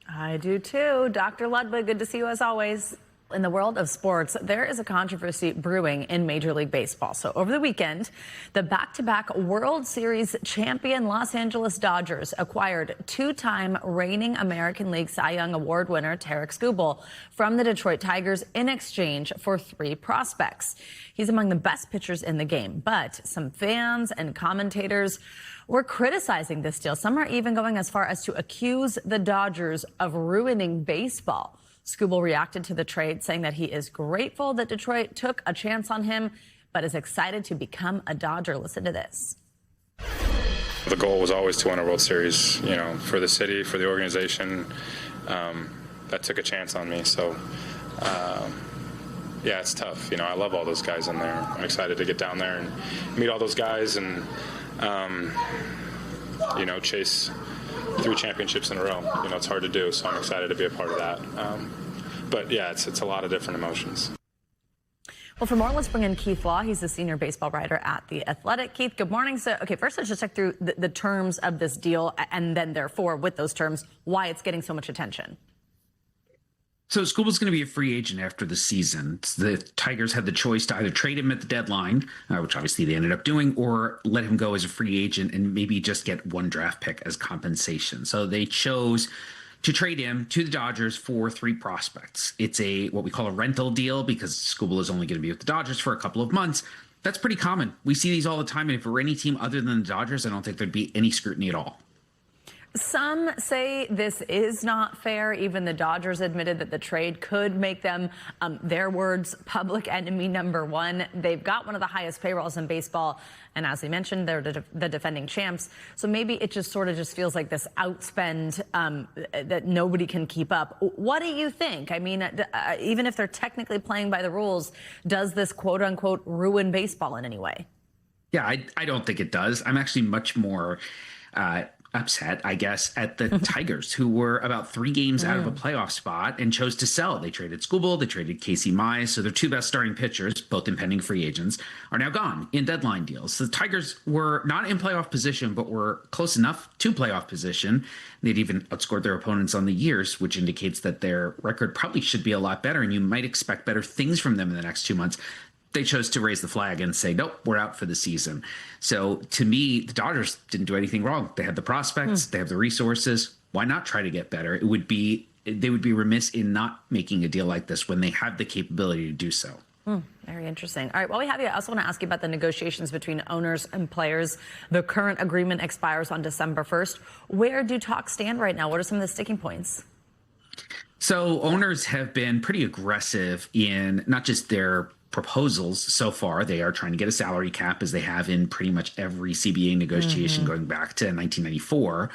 I do too. Dr. Ludwig, good to see you as always. In the world of sports, there is a controversy brewing in Major League Baseball. So over the weekend, the back-to-back World Series champion Los Angeles Dodgers acquired two-time reigning American League Cy Young Award winner Tarik Skubal from the Detroit Tigers in exchange for 3 prospects. He's among the best pitchers in the game, but some fans and commentators were criticizing this deal. Some are even going as far as to accuse the Dodgers of ruining baseball. Skubal reacted to the trade, saying that he is grateful that Detroit took a chance on him, but is excited to become a Dodger. Listen to this. The goal was always to win a World Series, for the city, for the organization. That took a chance on me. So, yeah, it's tough. I love all those guys in there. I'm excited to get down there and meet all those guys and, chase 3 championships in a row. It's hard to do, so I'm excited to be a part of that. But yeah, it's a lot of different emotions. Well, for more, let's bring in Keith Law. He's the senior baseball writer at The Athletic. Keith, good morning. So, okay, first let's just check through the terms of this deal, and then therefore, with those terms, why it's getting so much attention. So Skubal's going to be a free agent after the season. The Tigers had the choice to either trade him at the deadline, which obviously they ended up doing, or let him go as a free agent and maybe just get 1 draft pick as compensation. So they chose to trade him to the Dodgers for 3 prospects. It's what we call a rental deal because Skubal is only going to be with the Dodgers for a couple of months. That's pretty common. We see these all the time. And if it were any team other than the Dodgers, I don't think there'd be any scrutiny at all. Some say this is not fair. Even the Dodgers admitted that the trade could make them, their words, public enemy number one. They've got one of the highest payrolls in baseball. And as we mentioned, they're the defending champs. So maybe it just sort of just feels like this outspend that nobody can keep up. What do you think? I mean, even if they're technically playing by the rules, does this quote unquote ruin baseball in any way? Yeah, I don't think it does. I'm actually much more upset, I guess, at the Tigers, who were about 3 games out of a playoff spot and chose to sell. They traded Skubal, they traded Casey Mize, so their 2 best starting pitchers, both impending free agents, are now gone in deadline deals. So the Tigers were not in playoff position, but were close enough to playoff position. They'd even outscored their opponents on the years, which indicates that their record probably should be a lot better, and you might expect better things from them in the next 2 months. They chose to raise the flag and say, nope, we're out for the season. So to me, the Dodgers didn't do anything wrong. They had the prospects, they have the resources. Why not try to get better? They would be remiss in not making a deal like this when they have the capability to do so. Very interesting. All right, while we have you, I also want to ask you about the negotiations between owners and players. The current agreement expires on December 1st. Where do talks stand right now? What are some of the sticking points? So owners have been pretty aggressive in not just their proposals so far. They are trying to get a salary cap, as they have in pretty much every CBA negotiation going back to 1994.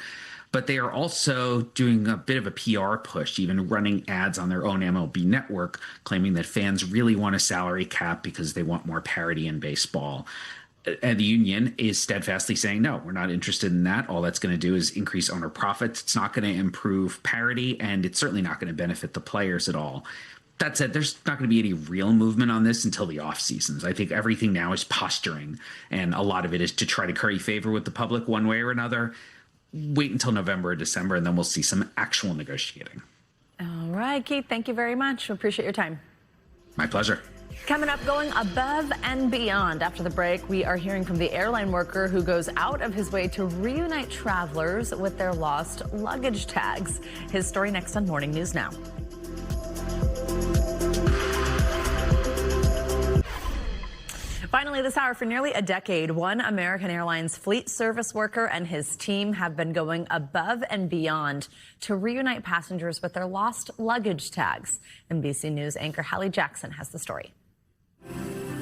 But they are also doing a bit of a PR push, even running ads on their own MLB network, claiming that fans really want a salary cap because they want more parity in baseball. And the union is steadfastly saying, no, we're not interested in that. All that's going to do is increase owner profits. It's not going to improve parity, and it's certainly not going to benefit the players at all. That said, there's not going to be any real movement on this until the off seasons. I think everything now is posturing, and a lot of it is to try to curry favor with the public one way or another. Wait until November or December, and then we'll see some actual negotiating. All right, Keith, thank you very much. We appreciate your time. My pleasure. Coming up, going above and beyond. After the break, we are hearing from the airline worker who goes out of his way to reunite travelers with their lost luggage tags. His story next on Morning News Now. Finally, this hour, for nearly a decade, one American Airlines fleet service worker and his team have been going above and beyond to reunite passengers with their lost luggage tags. NBC News anchor Hallie Jackson has the story.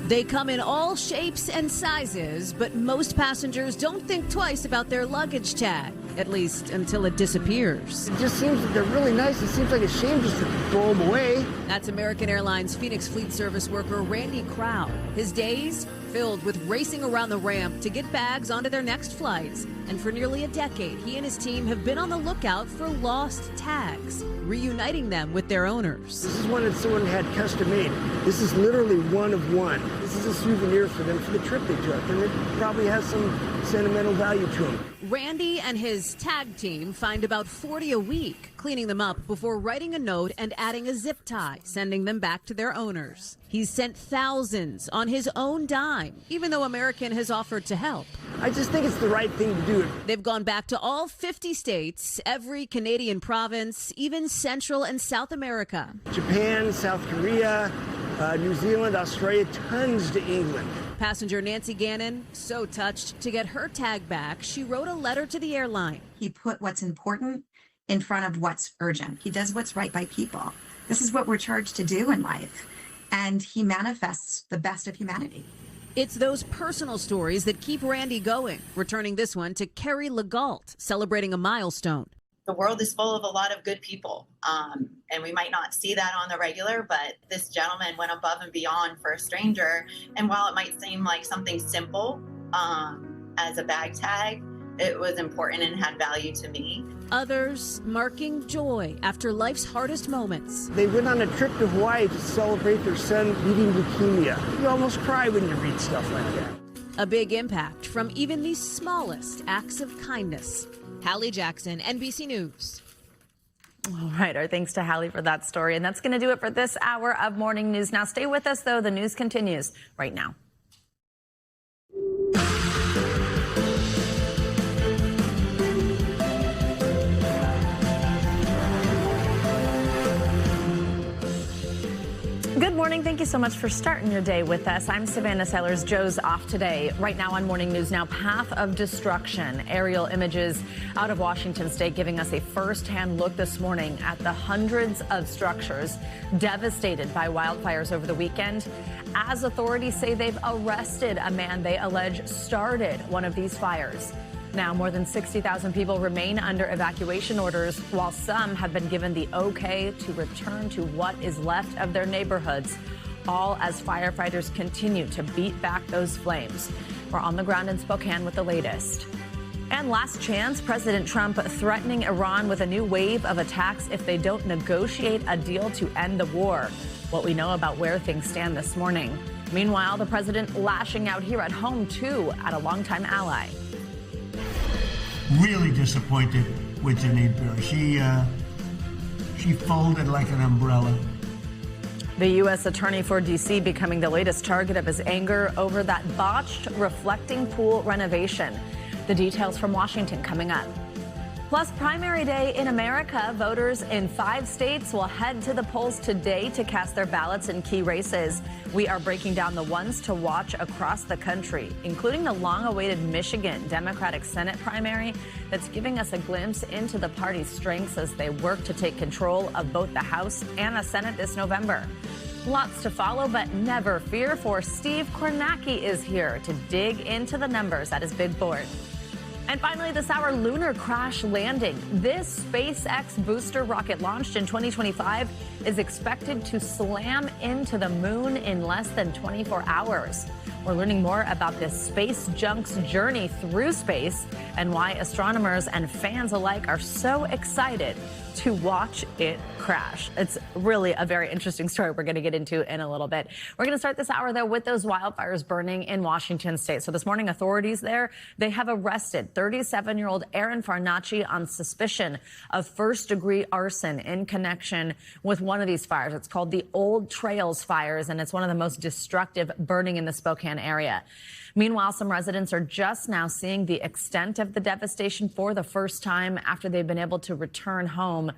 They come in all shapes and sizes, but most passengers don't think twice about their luggage tag, at least until it disappears. It just seems that they're really nice. It seems like a shame just to throw them away. That's American Airlines Phoenix fleet service worker Randy Crow. His days filled with racing around the ramp to get bags onto their next flights. And for nearly a decade, he and his team have been on the lookout for lost tags, reuniting them with their owners. This is one that someone had custom made. This is literally one of one. This is a souvenir for them for the trip they took, and it probably has some sentimental value to them. Randy and his tag team find about 40 a week, cleaning them up before writing a note and adding a zip tie, sending them back to their owners. He's sent thousands on his own dime, even though American has offered to help. I just think it's the right thing to do. They've gone back to all 50 states, every Canadian province, even Central and South America. Japan, South Korea, New Zealand, Australia, tons to England. Passenger Nancy Gannon, so touched to get her tag back, she wrote a letter to the airline. He put what's important in front of what's urgent. He does what's right by people. This is what we're charged to do in life. And he manifests the best of humanity. It's those personal stories that keep Randy going, returning this one to Kerry Legault, celebrating a milestone. The world is full of a lot of good people, and we might not see that on the regular, but this gentleman went above and beyond for a stranger. And while it might seem like something simple as a bag tag, it was important and had value to me. Others marking joy after life's hardest moments. They went on a trip to Hawaii to celebrate their son beating leukemia. You almost cry when you read stuff like that. A big impact from even the smallest acts of kindness. Hallie Jackson, NBC News. All right, our thanks to Hallie for that story. And that's going to do it for this hour of Morning News Now. Stay with us, though. The news continues right now. Good morning. morning. Thank you so much for starting your day with us. I'm Savannah Sellers. Joe's off today. Right now on Morning News Now, path of destruction. Aerial images out of Washington state giving us a first-hand look this morning at the hundreds of structures devastated by wildfires over the weekend. As authorities say they've arrested a man they allege started one of these fires. Now, more than 60,000 people remain under evacuation orders, while some have been given the okay to return to what is left of their neighborhoods, all as firefighters continue to beat back those flames. We're on the ground in Spokane with the latest. And last chance, President Trump threatening Iran with a new wave of attacks if they don't negotiate a deal to end the war. What we know about where things stand this morning. Meanwhile, the president lashing out here at home, too, at a longtime ally. Really disappointed with Janine Pirro. She folded like an umbrella. The U.S. Attorney for D.C. becoming the latest target of his anger over that botched reflecting pool renovation. The details from Washington coming up. Plus, primary day in America. Voters in 5 states will head to the polls today to cast their ballots in key races. We are breaking down the ones to watch across the country, including the long-awaited Michigan Democratic Senate primary that's giving us a glimpse into the party's strengths as they work to take control of both the House and the Senate this November. Lots to follow, but never fear, for Steve Kornacki is here to dig into the numbers at his big board. And finally, this hour, lunar crash landing. This SpaceX booster rocket launched in 2025 is expected to slam into the moon in less than 24 hours. We're learning more about this space junk's journey through space and why astronomers and fans alike are so excited to watch it crash. It's really a very interesting story we're going to get into in a little bit. We're going to start this hour, though, with those wildfires burning in Washington state. So this morning, authorities there, they have arrested 37-year-old Aaron Farnacci on suspicion of first-degree arson in connection with one of these fires. It's called the Old Trails fires, and it's one of the most destructive burning in the Spokane area. Meanwhile, some residents are just now seeing the extent of the devastation for the first time after they've been able to return home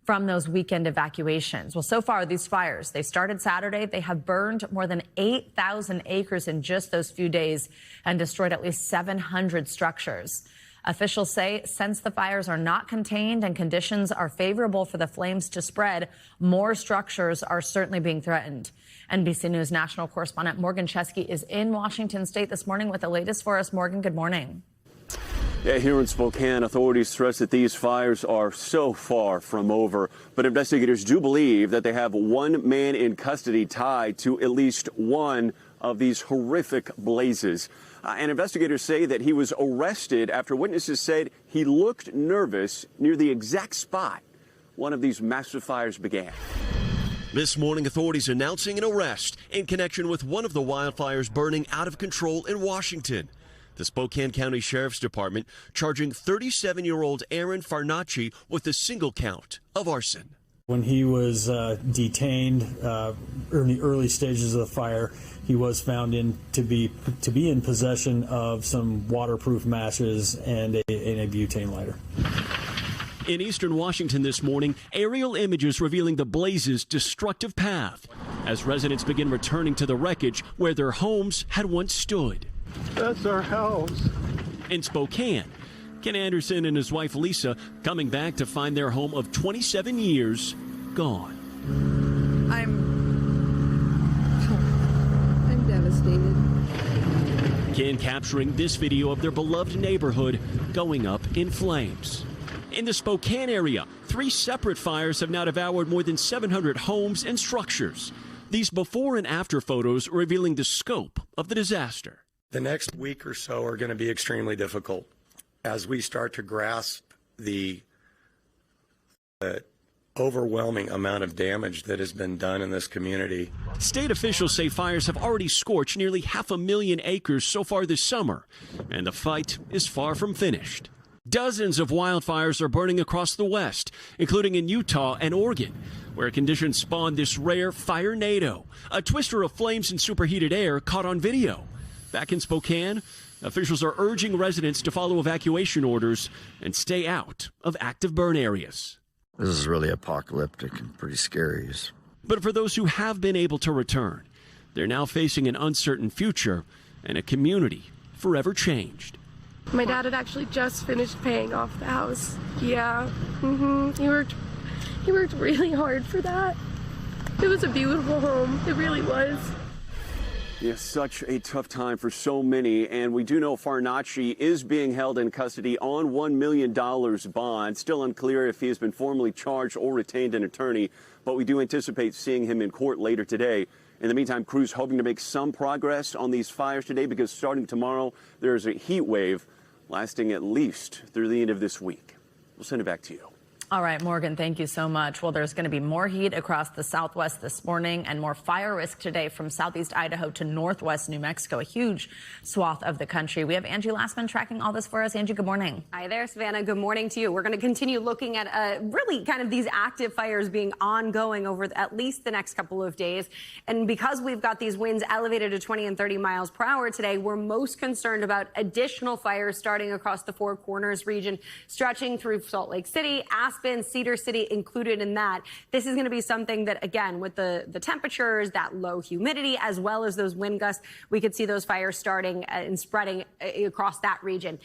from those weekend evacuations. Well, so far, these fires, they started Saturday. They have burned more than 8,000 acres in just those few days and destroyed at least 700 structures. Officials say since the fires are not contained and conditions are favorable for the flames to spread, more structures are certainly being threatened. NBC News national correspondent Morgan Chesky is in Washington state this morning with the latest for us. Morgan, good morning. Yeah, here in Spokane, authorities stress that these fires are so far from over, but investigators do believe that they have one man in custody tied to at least one of these horrific blazes. And investigators say that he was arrested after witnesses said he looked nervous near the exact spot one of these massive fires began. This morning, authorities announcing an arrest in connection with one of the wildfires burning out of control in Washington. The Spokane County Sheriff's Department charging 37-year-old Aaron Farnacci with a single count of arson. When he was detained in the early stages of the fire, he was found to be in possession of some waterproof matches and a butane lighter. In eastern Washington this morning, aerial images revealing the blaze's destructive path as residents begin returning to the wreckage where their homes had once stood. That's our house. In Spokane, Ken Anderson and his wife Lisa coming back to find their home of 27 years gone. I'm devastated. Ken capturing this video of their beloved neighborhood going up in flames. In the Spokane area, 3 separate fires have now devoured more than 700 homes and structures. These before and after photos revealing the scope of the disaster. The next week or so are going to be extremely difficult as we start to grasp the overwhelming amount of damage that has been done in this community. State officials say fires have already scorched nearly 500,000 acres so far this summer, and the fight is far from finished. Dozens of wildfires are burning across the West, including in Utah and Oregon, where conditions spawned this rare fire-nado, a twister of flames and superheated air caught on video. Back in Spokane, officials are urging residents to follow evacuation orders and stay out of active burn areas. This is really apocalyptic and pretty scary. But for those who have been able to return, they're now facing an uncertain future and a community forever changed. My dad had actually just finished paying off the house. Yeah, he worked really hard for that. It was a beautiful home. It really was. Yes, such a tough time for so many, and we do know Farnacci is being held in custody on $1 million bond. Still unclear if he has been formally charged or retained an attorney, but we do anticipate seeing him in court later today. In the meantime, crews hoping to make some progress on these fires today because starting tomorrow, there's a heat wave lasting at least through the end of this week. We'll send it back to you. All right, Morgan, thank you so much. Well, there's going to be more heat across the Southwest this morning and more fire risk today from southeast Idaho to northwest New Mexico, a huge swath of the country. We have Angie Lastman tracking all this for us. Angie, good morning. Hi there, Savannah. Good morning to you. We're going to continue looking at really kind of these active fires being ongoing over at least the next couple of days. And because we've got these winds elevated to 20 and 30 miles per hour today, we're most concerned about additional fires starting across the Four Corners region, stretching through Salt Lake City, Aspen, Cedar City included in that. This is going to be something that, again, with the temperatures, that low humidity, as well as those wind gusts, we could see those fires starting and spreading across that region.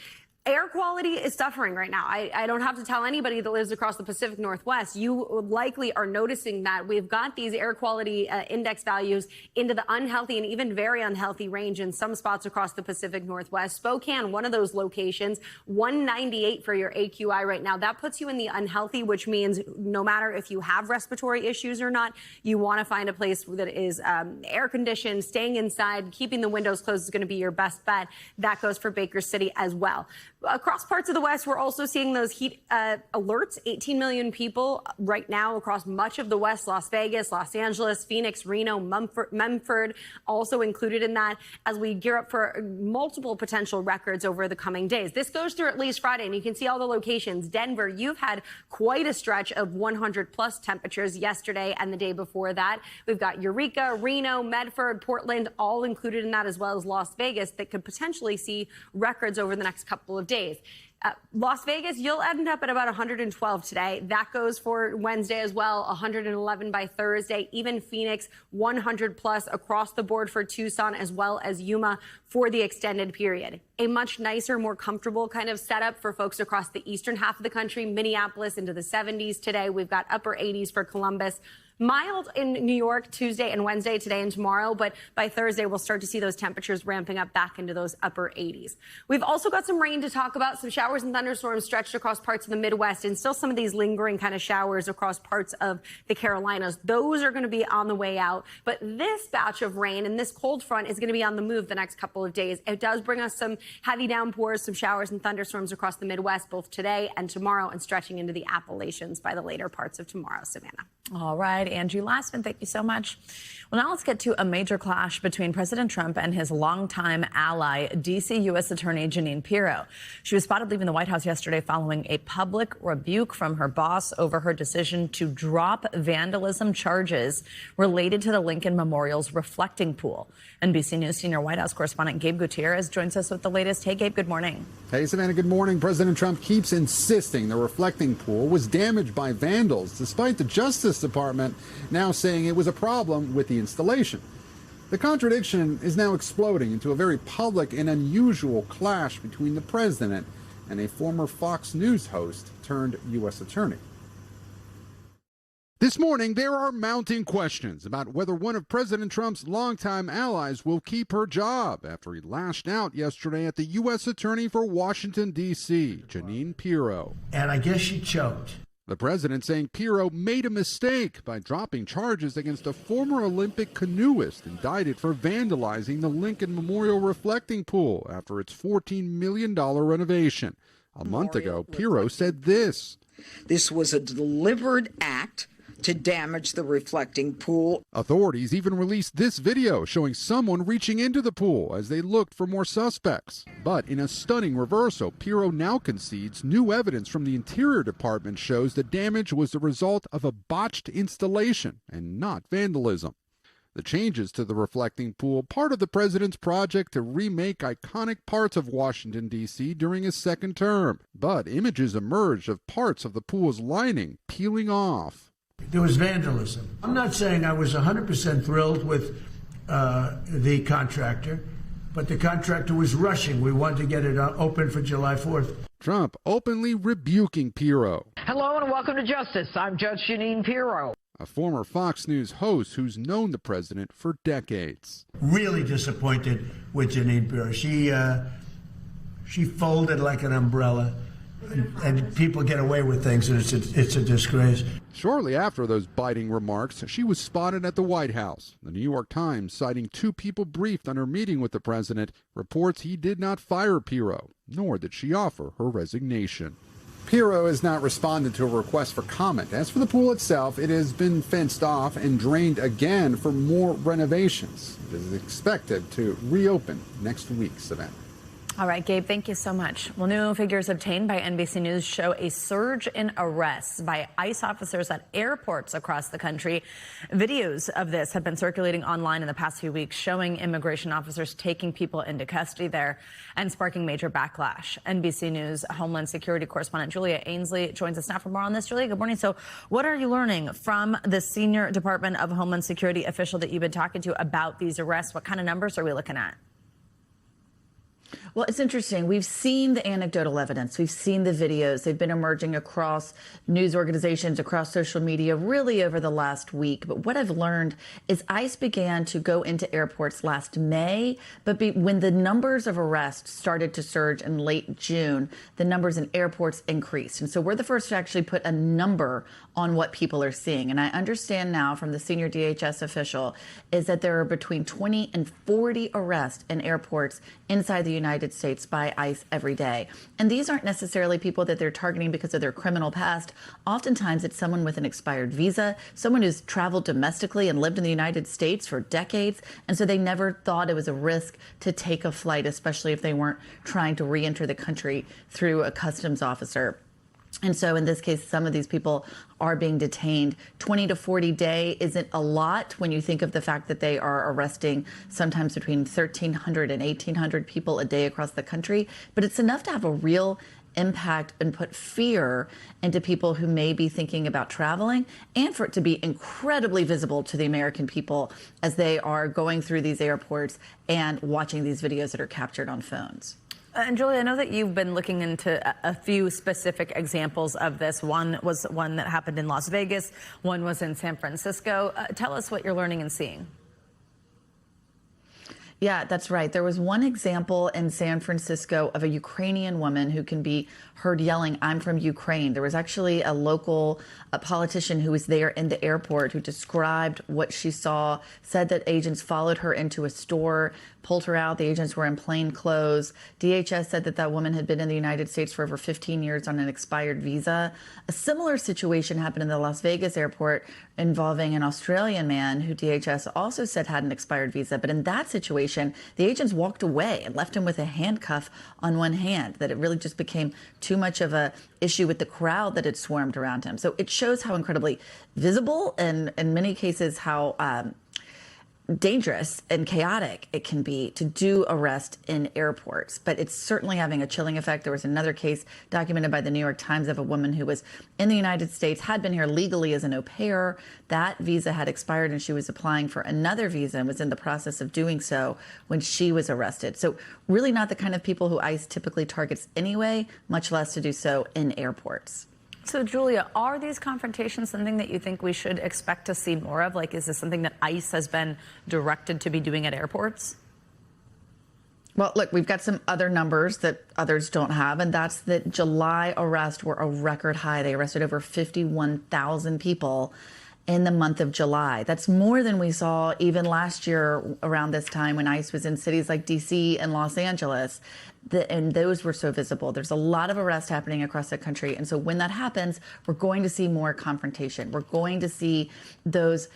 Air quality is suffering right now. I don't have to tell anybody that lives across the Pacific Northwest. You likely are noticing that we've got these air quality index values into the unhealthy and even very unhealthy range in some spots across the Pacific Northwest. Spokane, one of those locations, 198 for your AQI right now. That puts you in the unhealthy, which means no matter if you have respiratory issues or not, you want to find a place that is air conditioned, staying inside, keeping the windows closed is going to be your best bet. That goes for Baker City as well. Across parts of the West, we're also seeing those heat alerts. 18 million people right now across much of the West, Las Vegas, Los Angeles, Phoenix, Reno, Memphis, also included in that as we gear up for multiple potential records over the coming days. This goes through at least Friday, and you can see all the locations. Denver, you've had quite a stretch of 100-plus temperatures yesterday and the day before that. We've got Eureka, Reno, Medford, Portland, all included in that, as well as Las Vegas, that could potentially see records over the next couple of days. Las Vegas, you'll end up at about 112 today. That goes for Wednesday as well, 111 by Thursday. Even Phoenix, 100 plus across the board for Tucson as well as Yuma for the extended period. A much nicer, more comfortable kind of setup for folks across the eastern half of the country. Minneapolis into the 70s today. We've got upper 80s for Columbus. Mild in New York Tuesday and Wednesday, today and tomorrow, but by Thursday, we'll start to see those temperatures ramping up back into those upper 80s. We've also got some rain to talk about, some showers and thunderstorms stretched across parts of the Midwest, and still some of these lingering kind of showers across parts of the Carolinas. Those are going to be on the way out, but this batch of rain and this cold front is going to be on the move the next couple of days. It does bring us some heavy downpours, some showers and thunderstorms across the Midwest, both today and tomorrow, and stretching into the Appalachians by the later parts of tomorrow. Savannah. All right, Angie Lastman, thank you so much. Well, now let's get to a major clash between President Trump and his longtime ally, D.C. U.S. Attorney Jeanine Pirro. She was spotted leaving the White House yesterday following a public rebuke from her boss over her decision to drop vandalism charges related to the Lincoln Memorial's reflecting pool. NBC News senior White House correspondent Gabe Gutierrez joins us with the latest. Hey, Gabe, good morning. Hey, Savannah, good morning. President Trump keeps insisting the reflecting pool was damaged by vandals, despite the Justice Department now saying it was a problem with the installation. The contradiction is now exploding into a very public and unusual clash between the president and a former Fox News host turned U.S. attorney. This morning, there are mounting questions about whether one of President Trump's longtime allies will keep her job after he lashed out yesterday at the U.S. Attorney for Washington, D.C., Jeanine Pirro. And I guess she choked. The president saying Pirro made a mistake by dropping charges against a former Olympic canoeist indicted for vandalizing the Lincoln Memorial reflecting pool after its $14 million renovation. A month ago, Pirro said this. This was a deliberate act to damage the reflecting pool. Authorities even released this video showing someone reaching into the pool as they looked for more suspects. But in a stunning reversal, Pirro now concedes new evidence from the Interior Department shows the damage was the result of a botched installation and not vandalism. The changes to the reflecting pool, part of the president's project to remake iconic parts of Washington, D.C. during his second term. But images emerged of parts of the pool's lining peeling off. There was vandalism. I'm not saying I was 100% thrilled with the contractor, but the contractor was rushing. We wanted to get it open for July 4th. Trump openly rebuking Pirro. Hello and welcome to Justice. I'm Judge Jeanine Pirro. A former Fox News host who's known the president for decades. Really disappointed with Jeanine Pirro. She folded like an umbrella, and people get away with things, and it's a disgrace. Shortly after those biting remarks, she was spotted at the White House. The New York Times, citing two people briefed on her meeting with the president, reports he did not fire Pirro, nor did she offer her resignation. Pirro has not responded to a request for comment. As for the pool itself, it has been fenced off and drained again for more renovations. It is expected to reopen next week, Savannah. All right, Gabe, thank you so much. Well, new figures obtained by NBC News show a surge in arrests by ICE officers at airports across the country. Videos of this have been circulating online in the past few weeks, showing immigration officers taking people into custody there and sparking major backlash. NBC News Homeland Security correspondent Julia Ainsley joins us now for more on this. Julia, good morning. So what are you learning from the senior Department of Homeland Security official that you've been talking to about these arrests? What kind of numbers are we looking at? Well, it's interesting. We've seen the anecdotal evidence. We've seen the videos. They've been emerging across news organizations, across social media, really over the last week. But what I've learned is ICE began to go into airports last May, but when the numbers of arrests started to surge in late June, the numbers in airports increased. And so we're the first to actually put a number on what people are seeing. And I understand now from the senior DHS official is that there are between 20 and 40 arrests in airports inside the United States by ICE every day. And these aren't necessarily people that they're targeting because of their criminal past. Oftentimes it's someone with an expired visa, someone who's traveled domestically and lived in the United States for decades. And so they never thought it was a risk to take a flight, especially if they weren't trying to re-enter the country through a customs officer. And so in this case, some of these people are being detained. 20 to 40 day isn't a lot when you think of the fact that they are arresting sometimes between 1,300 and 1,800 people a day across the country. But it's enough to have a real impact and put fear into people who may be thinking about traveling, and for it to be incredibly visible to the American people as they are going through these airports and watching these videos that are captured on phones. And Julia, I know that you've been looking into a few specific examples of this. One was one that happened in Las Vegas. One was in San Francisco. Tell us what you're learning and seeing. Yeah, that's right. There was one example in San Francisco of a Ukrainian woman who can be heard yelling, "I'm from Ukraine." There was actually a local politician who was there in the airport who described what she saw, said that agents followed her into a store, pulled her out. The agents were in plain clothes. DHS said that that woman had been in the United States for over 15 years on an expired visa. A similar situation happened in the Las Vegas airport involving an Australian man who DHS also said had an expired visa. But in that situation, the agents walked away and left him with a handcuff on one hand, that it really just became too much of a issue with the crowd that had swarmed around him. So it shows how incredibly visible and in many cases how dangerous and chaotic it can be to do arrest in airports. But it's certainly having a chilling effect. There was another case documented by the New York Times of a woman who was in the United States, had been here legally as an au pair. That visa had expired and she was applying for another visa and was in the process of doing so when she was arrested. So really not the kind of people who ICE typically targets anyway, much less to do so in airports. So, Julia, are these confrontations something that you think we should expect to see more of? Like, is this something that ICE has been directed to be doing at airports? Well, look, we've got some other numbers that others don't have, and that's that July arrests were a record high. They arrested over 51,000 people in the month of July. That's more than we saw even last year around this time when ICE was in cities like D.C. and Los Angeles. And those were so visible. There's a lot of arrests happening across the country. And so when that happens, we're going to see more confrontation. We're going to see those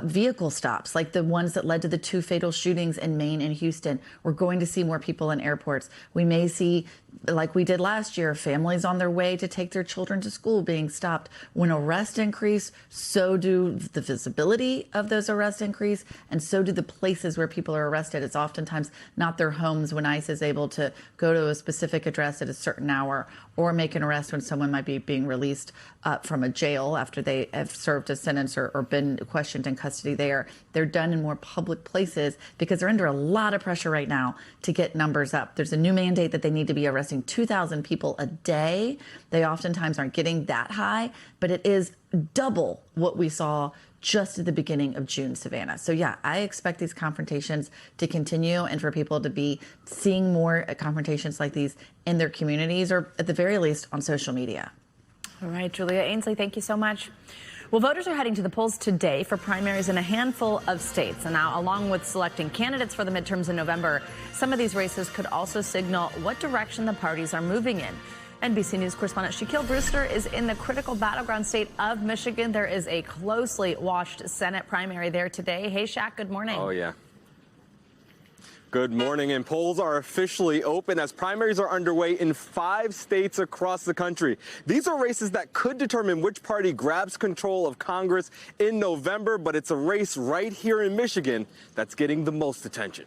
vehicle stops, like the ones that led to the 2 fatal shootings in Maine and Houston. We're going to see more people in airports. We may see, like we did last year, families on their way to take their children to school being stopped. When arrests increase, so do the visibility of those arrests increase, and so do the places where people are arrested. It's oftentimes not their homes when ICE is able to go to a specific address at a certain hour or make an arrest when someone might be being released from a jail after they have served a sentence or been questioned in custody there. They're done in more public places because they're under a lot of pressure right now to get numbers up. There's a new mandate that they need to be arresting 2,000 people a day. They oftentimes aren't getting that high, but it is double what we saw just at the beginning of June, Savannah. So yeah, I expect these confrontations to continue and for people to be seeing more confrontations like these in their communities or at the very least on social media. All right, Julia Ainsley, thank you so much. Well, voters are heading to the polls today for primaries in a handful of states. And now, along with selecting candidates for the midterms in November, some of these races could also signal what direction the parties are moving in. NBC News correspondent Shaquille Brewster is in the critical battleground state of Michigan. There is a closely watched Senate primary there today. Hey, Shaq, good morning. Oh, yeah. Good morning, and polls are officially open as primaries are underway in 5 states across the country. These are races that could determine which party grabs control of Congress in November, but it's a race right here in Michigan that's getting the most attention.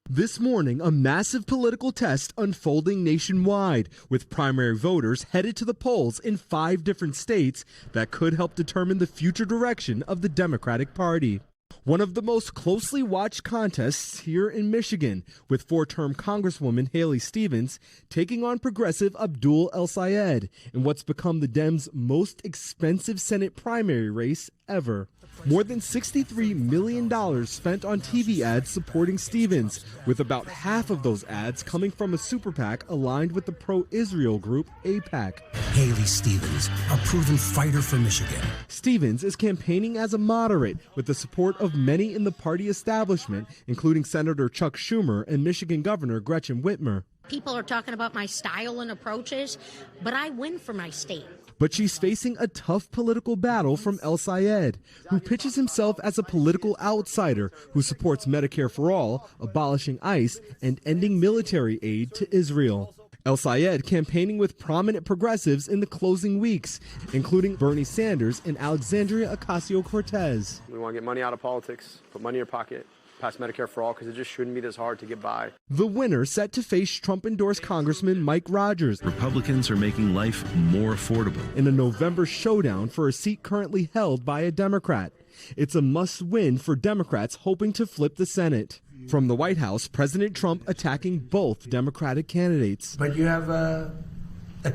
This morning, a massive political test unfolding nationwide, with primary voters headed to the polls in 5 different states that could help determine the future direction of the Democratic Party. One of the most closely watched contests here in Michigan, with 4-term Congresswoman Haley Stevens taking on progressive Abdul El-Sayed in what's become the Dems' most expensive Senate primary race ever. More than $63 million spent on TV ads supporting Stevens, with about half of those ads coming from a super PAC aligned with the pro-Israel group AIPAC. Haley Stevens, a proven fighter for Michigan. Stevens is campaigning as a moderate with the support of many in the party establishment, including Senator Chuck Schumer and Michigan Governor Gretchen Whitmer. People are talking about my style and approaches, but I win for my state. But she's facing a tough political battle from El-Sayed, who pitches himself as a political outsider who supports Medicare for all, abolishing ICE, and ending military aid to Israel. El-Sayed campaigning with prominent progressives in the closing weeks, including Bernie Sanders and Alexandria Ocasio-Cortez. We want to get money out of politics, put money in your pocket, pass Medicare for all, because it just shouldn't be this hard to get by. The winner set to face Trump-endorsed Congressman Mike Rogers. Republicans are making life more affordable. In a November showdown for a seat currently held by a Democrat. It's a must-win for Democrats hoping to flip the Senate. From the White House, President Trump attacking both Democratic candidates. But you have a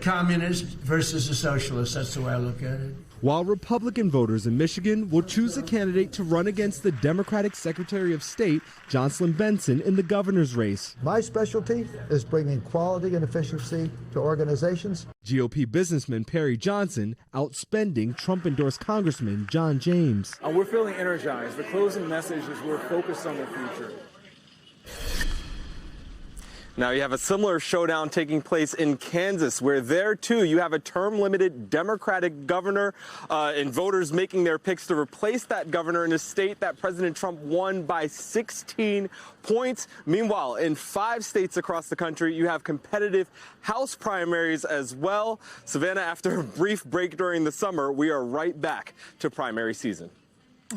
communist versus a socialist. That's the way I look at it. While Republican voters in Michigan will choose a candidate to run against the Democratic Secretary of State, Jocelyn Benson, in the governor's race. My specialty is bringing quality and efficiency to organizations. GOP businessman Perry Johnson outspending Trump-endorsed Congressman John James. We're feeling energized. The closing message is we're focused on the future. Now you have a similar showdown taking place in Kansas, where there, too, you have a term-limited Democratic governor and voters making their picks to replace that governor in a state that President Trump won by 16 points. Meanwhile, in 5 states across the country, you have competitive House primaries as well. Savannah, after a brief break during the summer, we are right back to primary season.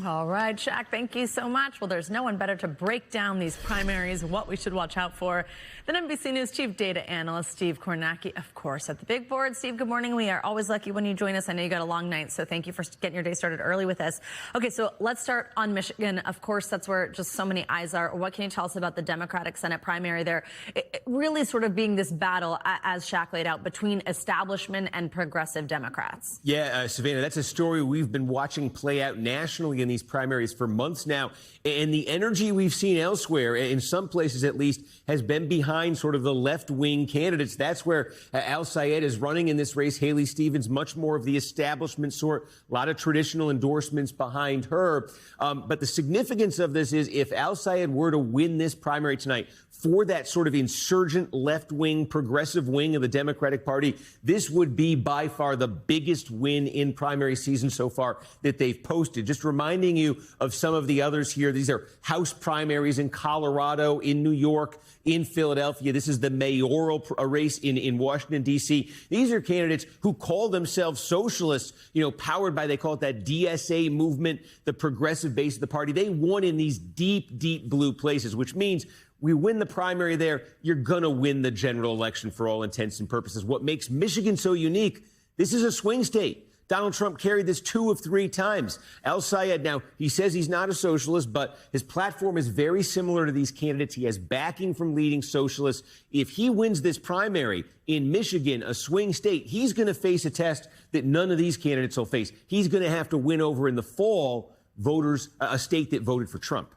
All right, Shaq, thank you so much. Well, there's no one better to break down these primaries, what we should watch out for, than NBC News Chief Data Analyst Steve Kornacki, of course, at the big board. Steve, good morning. We are always lucky when you join us. I know you got a long night, so thank you for getting your day started early with us. Okay, so let's start on Michigan. Of course, that's where just so many eyes are. What can you tell us about the Democratic Senate primary there? It really sort of being this battle, as Shaq laid out, between establishment and progressive Democrats. Yeah, Savannah, that's a story we've been watching play out nationally in these primaries for months now. And the energy we've seen elsewhere, in some places at least, has been behind sort of the left-wing candidates. That's where El-Sayed is running in this race. Haley Stevens, much more of the establishment sort, a lot of traditional endorsements behind her. But the significance of this is if El-Sayed were to win this primary tonight, for that sort of insurgent left-wing, progressive wing of the Democratic Party, this would be by far the biggest win in primary season so far that they've posted. Just reminding you of some of the others here. These are House primaries in Colorado, in New York, in Philadelphia. This is the mayoral race in Washington, D.C. These are candidates who call themselves socialists, powered by, they call it that DSA movement, the progressive base of the party. They won in these deep, deep blue places, which means We win the primary there, you're going to win the general election for all intents and purposes. What makes Michigan so unique, this is a swing state. Donald Trump carried this 2 of 3 times. El-Sayed, now, he says he's not a socialist, but his platform is very similar to these candidates. He has backing from leading socialists. If he wins this primary in Michigan, a swing state, he's going to face a test that none of these candidates will face. He's going to have to win over in the fall voters, a state that voted for Trump.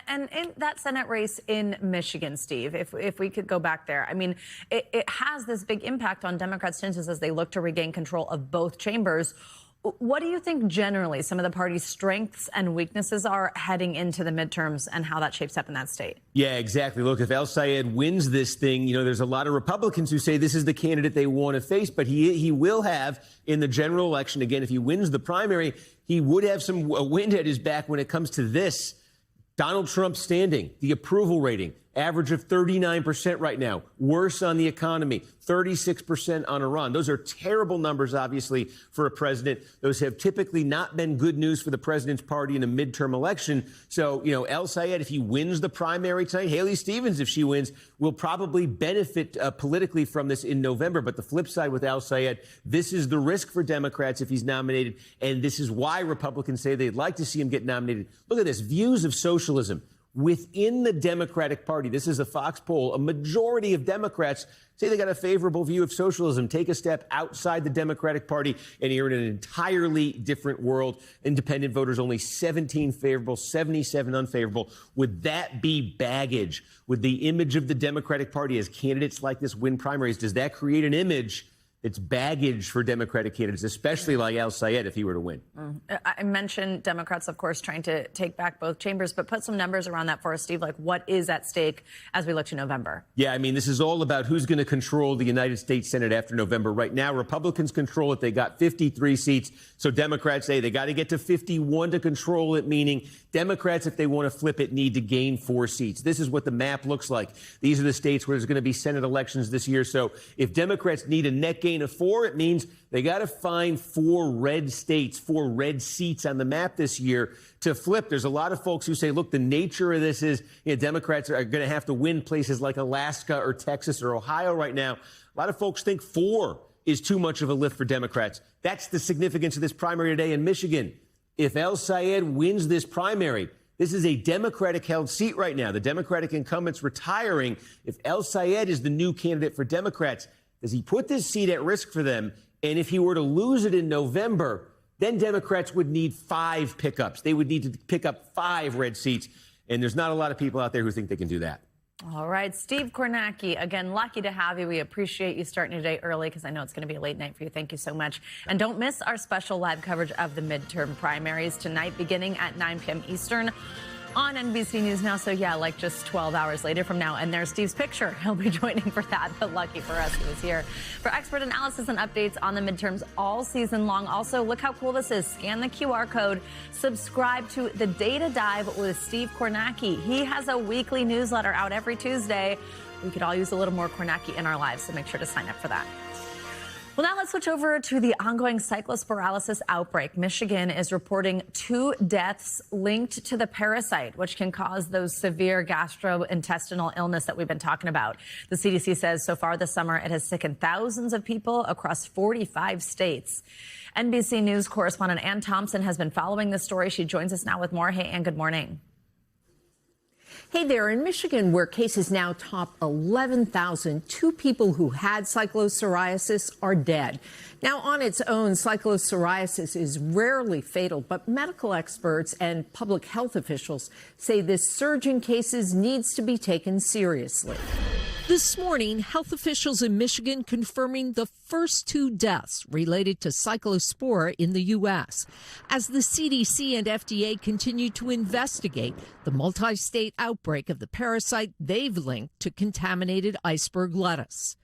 And in that Senate race in Michigan, Steve, if we could go back there, I mean, it has this big impact on Democrats' chances as they look to regain control of both chambers. What do you think generally some of the party's strengths and weaknesses are heading into the midterms and how that shapes up in that state? Yeah, exactly. Look, if El-Sayed wins this thing, there's a lot of Republicans who say this is the candidate they want to face, but he will have in the general election, again, if he wins the primary, he would have some wind at his back when it comes to this. Donald Trump standing, the approval rating, average of 39% right now. Worse on the economy, 36% on Iran. Those are terrible numbers, obviously, for a president. Those have typically not been good news for the president's party in a midterm election. So, El-Sayed, if he wins the primary tonight, Haley Stevens, if she wins, will probably benefit politically from this in November. But the flip side with El-Sayed, this is the risk for Democrats if he's nominated. And this is why Republicans say they'd like to see him get nominated. Look at this, views of socialism. Within the Democratic Party, this is a Fox poll, a majority of Democrats say they got a favorable view of socialism. Take a step outside the Democratic Party, and you're in an entirely different world. Independent voters, only 17 favorable, 77 unfavorable. Would that be baggage? Would the image of the Democratic Party as candidates like this win primaries, does that create an image it's baggage for Democratic candidates, especially like El-Sayed if he were to win? I mentioned Democrats, of course, trying to take back both chambers, but put some numbers around that for us, Steve. Like, what is at stake as we look to November? Yeah, I mean, this is all about who's going to control the United States Senate after November. Right now, Republicans control it. They got 53 seats. So Democrats say they got to get to 51 to control it, meaning Democrats, if they want to flip it, need to gain 4 seats. This is what the map looks like. These are the states where there's going to be Senate elections this year. So if Democrats need a net gain of 4, it means they got to find 4 red states, 4 red seats on the map this year to flip. There's a lot of folks who say, look, the nature of this is Democrats are going to have to win places like Alaska or Texas or Ohio right now. A lot of folks think 4 is too much of a lift for Democrats. That's the significance of this primary today in Michigan. If El-Sayed wins this primary, this is a Democratic-held seat right now. The Democratic incumbent's retiring. If El-Sayed is the new candidate for Democrats, does he put this seat at risk for them? And if he were to lose it in November, then Democrats would need 5 pickups. They would need to pick up 5 red seats. And there's not a lot of people out there who think they can do that. All right, Steve Kornacki, again, lucky to have you. We appreciate you starting your day early because I know it's going to be a late night for you. Thank you so much. And don't miss our special live coverage of the midterm primaries tonight, beginning at 9 p.m. Eastern on NBC News Now. So, yeah, like just 12 hours later from now. And there's Steve's picture. He'll be joining for that. But lucky for us, he was here. For expert analysis and updates on the midterms all season long. Also, look how cool this is. Scan the QR code. Subscribe to The Data Dive with Steve Kornacki. He has a weekly newsletter out every Tuesday. We could all use a little more Kornacki in our lives, so make sure to sign up for that. Well, now let's switch over to the ongoing cyclospora outbreak. Michigan is reporting 2 deaths linked to the parasite, which can cause those severe gastrointestinal illness that we've been talking about. The CDC says so far this summer it has sickened thousands of people across 45 states. NBC News correspondent Ann Thompson has been following this story. She joins us now with more. Hey, Ann, good morning. Hey there, in Michigan, where cases now top 11,000, 2 people who had cyclopsoriasis are dead. Now, on its own, cyclopsoriasis is rarely fatal, but medical experts and public health officials say this surge in cases needs to be taken seriously. This morning, health officials in Michigan confirming the first 2 deaths related to cyclospora in the U.S. as the CDC and FDA continue to investigate the multi-state outbreak of the parasite they've linked to contaminated iceberg lettuce.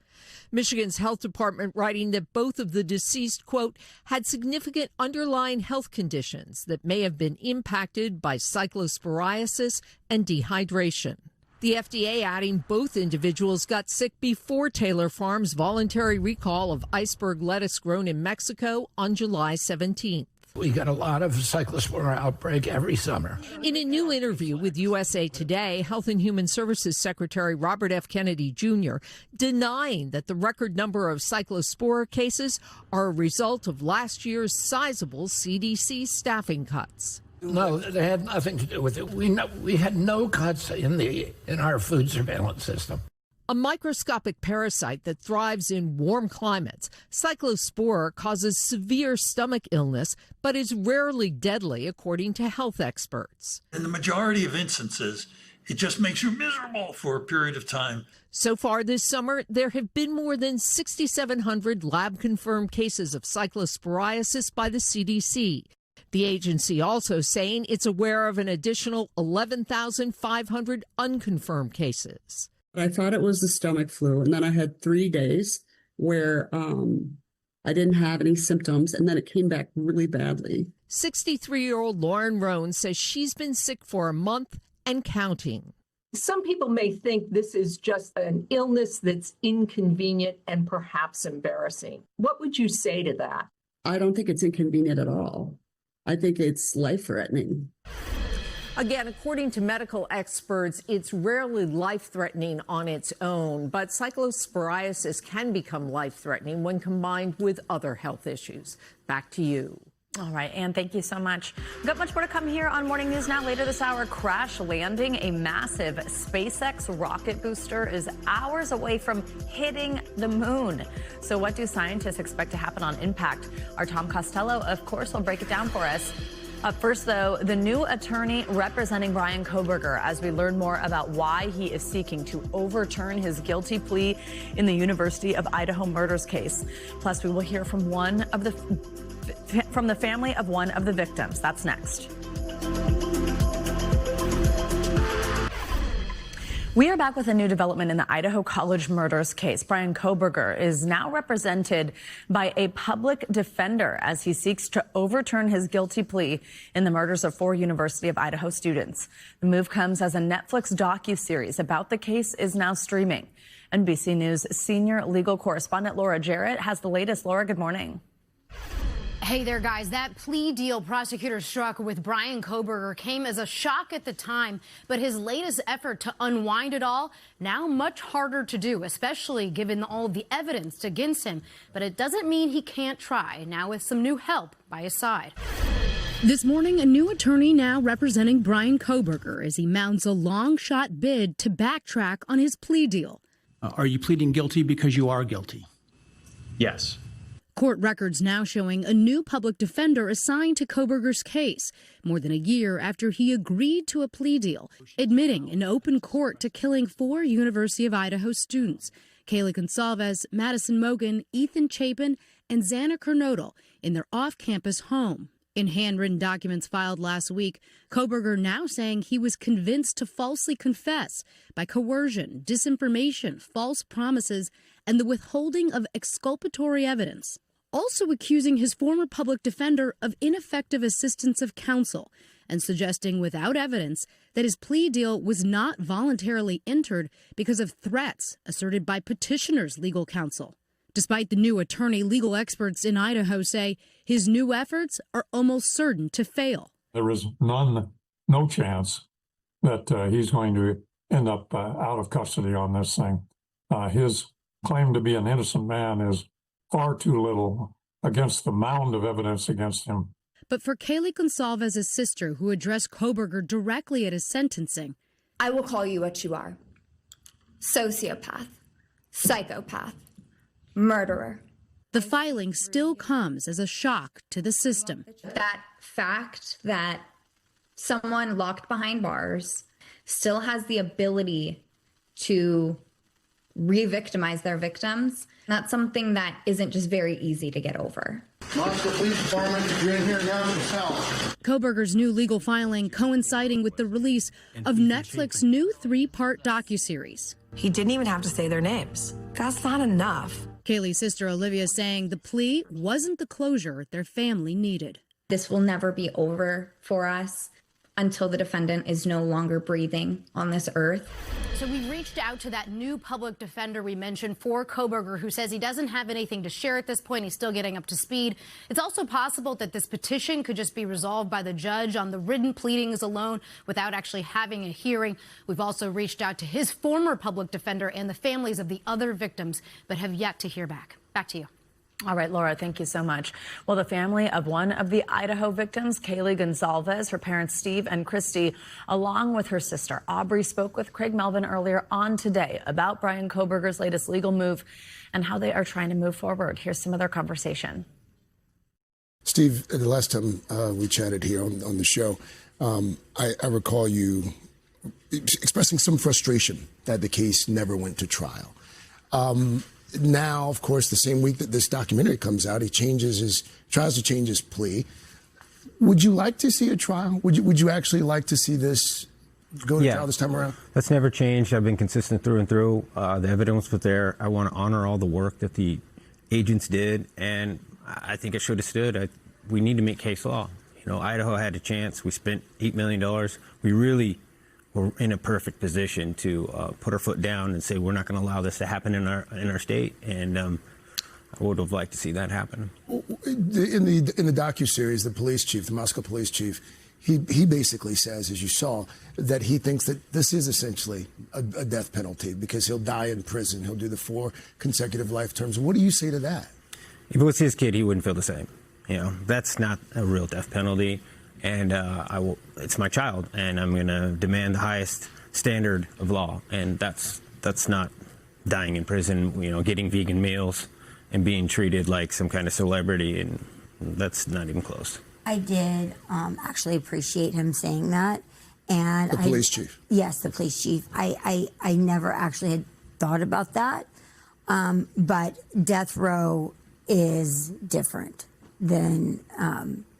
Michigan's health department writing that both of the deceased, quote, had significant underlying health conditions that may have been impacted by cyclosporiasis and dehydration. The FDA adding both individuals got sick before Taylor Farms' voluntary recall of iceberg lettuce grown in Mexico on July 17th. We get a lot of cyclospora outbreak every summer. In a new interview with USA Today, Health and Human Services Secretary Robert F. Kennedy Jr. denying that the record number of cyclospora cases are a result of last year's sizable CDC staffing cuts. No, they had nothing to do with it. We had no cuts in our food surveillance system. A microscopic parasite that thrives in warm climates, cyclospora causes severe stomach illness, but is rarely deadly, according to health experts. In the majority of instances, it just makes you miserable for a period of time. So far this summer, there have been more than 6,700 lab-confirmed cases of cyclosporiasis by the CDC. The agency also saying it's aware of an additional 11,500 unconfirmed cases. I thought it was the stomach flu, and then I had 3 days where I didn't have any symptoms, and then it came back really badly. 63-year-old Lauren Roan says she's been sick for a month and counting. Some people may think this is just an illness that's inconvenient and perhaps embarrassing. What would you say to that? I don't think it's inconvenient at all. I think it's life-threatening. Again, according to medical experts, it's rarely life-threatening on its own, but cyclosporiasis can become life-threatening when combined with other health issues. Back to you. All right, Ann, thank you so much. We've got much more to come here on Morning News Now. Later this hour, crash landing. A massive SpaceX rocket booster is hours away from hitting the moon. So what do scientists expect to happen on impact? Our Tom Costello, of course, will break it down for us. Up first, though, the new attorney representing Bryan Kohberger as we learn more about why he is seeking to overturn his guilty plea in the University of Idaho murders case. Plus, we will hear from the family of one of the victims. That's next. We are back with a new development in the Idaho College murders case. Bryan Kohberger is now represented by a public defender as he seeks to overturn his guilty plea in the murders of 4 University of Idaho students. The move comes as a Netflix docuseries about the case is now streaming. NBC News senior legal correspondent Laura Jarrett has the latest. Laura, good morning. Hey there, guys. That plea deal prosecutors struck with Bryan Kohberger came as a shock at the time, but his latest effort to unwind it all now much harder to do, especially given all the evidence against him. But it doesn't mean he can't try, now with some new help by his side. This morning, a new attorney now representing Bryan Kohberger as he mounts a long-shot bid to backtrack on his plea deal. Are you pleading guilty because you are guilty? Yes. Court records now showing a new public defender assigned to Kohberger's case, more than a year after he agreed to a plea deal, admitting in open court to killing 4 University of Idaho students, Kaylee Gonsalves, Madison Mogan, Ethan Chapin, and Xana Kernodle, in their off-campus home. In handwritten documents filed last week, Kohberger now saying he was convinced to falsely confess by coercion, disinformation, false promises, and the withholding of exculpatory evidence. Also accusing his former public defender of ineffective assistance of counsel and suggesting without evidence that his plea deal was not voluntarily entered because of threats asserted by petitioner's legal counsel. Despite the new attorney, legal experts in Idaho say his new efforts are almost certain to fail. There is no chance that he's going to end up out of custody on this thing. His claim to be an innocent man is far too little against the mound of evidence against him. But for Kaylee Gonsalves' sister, who addressed Kohberger directly at his sentencing, I will call you what you are. Sociopath, psychopath, murderer. The filing still comes as a shock to the system. That fact that someone locked behind bars still has the ability to re-victimize their victims, that's something that isn't just very easy to get over. Moscow Police Department, you're in here now yourself. Kohberger's new legal filing coinciding with the release of Netflix's new 3-part docuseries. He didn't even have to say their names. That's not enough. Kaylee's sister Olivia saying the plea wasn't the closure their family needed. This will never be over for us. until the defendant is no longer breathing on this earth. So we reached out to that new public defender we mentioned for Kohberger, who says he doesn't have anything to share at this point. He's still getting up to speed. It's also possible that this petition could just be resolved by the judge on the written pleadings alone without actually having a hearing. We've also reached out to his former public defender and the families of the other victims, but have yet to hear back. Back to you. All right, Laura, thank you so much. Well, the family of one of the Idaho victims, Kaylee Gonzalez, her parents Steve and Christy, along with her sister Aubrey, spoke with Craig Melvin earlier on today about Brian Kohberger's latest legal move and how they are trying to move forward. Here's some of their conversation. Steve, the last time we chatted here on the show, I recall you expressing some frustration that the case never went to trial. Now, of course, the same week that this documentary comes out, he tries to change his plea. Would you like to see a trial? Would you actually like to see this go to trial this time around? That's never changed. I've been consistent through and through. The evidence was there. I want to honor all the work that the agents did, and I think it should have stood. We need to make case law. You know, Idaho had a chance. We spent $8 million. We really were in a perfect position to put our foot down and say we're not going to allow this to happen in our state, and I would have liked to see that happen. In the docuseries, the police chief, the Moscow police chief, he basically says, as you saw, that he thinks that this is essentially a death penalty because he'll die in prison. He'll do the 4 consecutive life terms. What do you say to that? If it was his kid, he wouldn't feel the same. You know, that's not a real death penalty. And it's my child, and I'm going to demand the highest standard of law. And that's not dying in prison, you know, getting vegan meals and being treated like some kind of celebrity. And that's not even close. I did actually appreciate him saying that. And the police chief? Yes, the police chief. I never actually had thought about that. But death row is different than...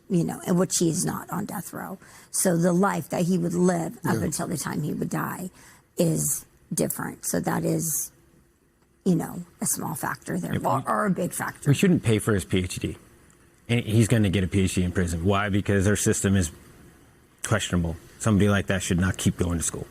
you know, in which he is not on death row. So the life that he would live up until the time he would die is different. So that is, you know, a small factor there, or a big factor. We shouldn't pay for his PhD. And he's going to get a PhD in prison. Why? Because our system is questionable. Somebody like that should not keep going to school.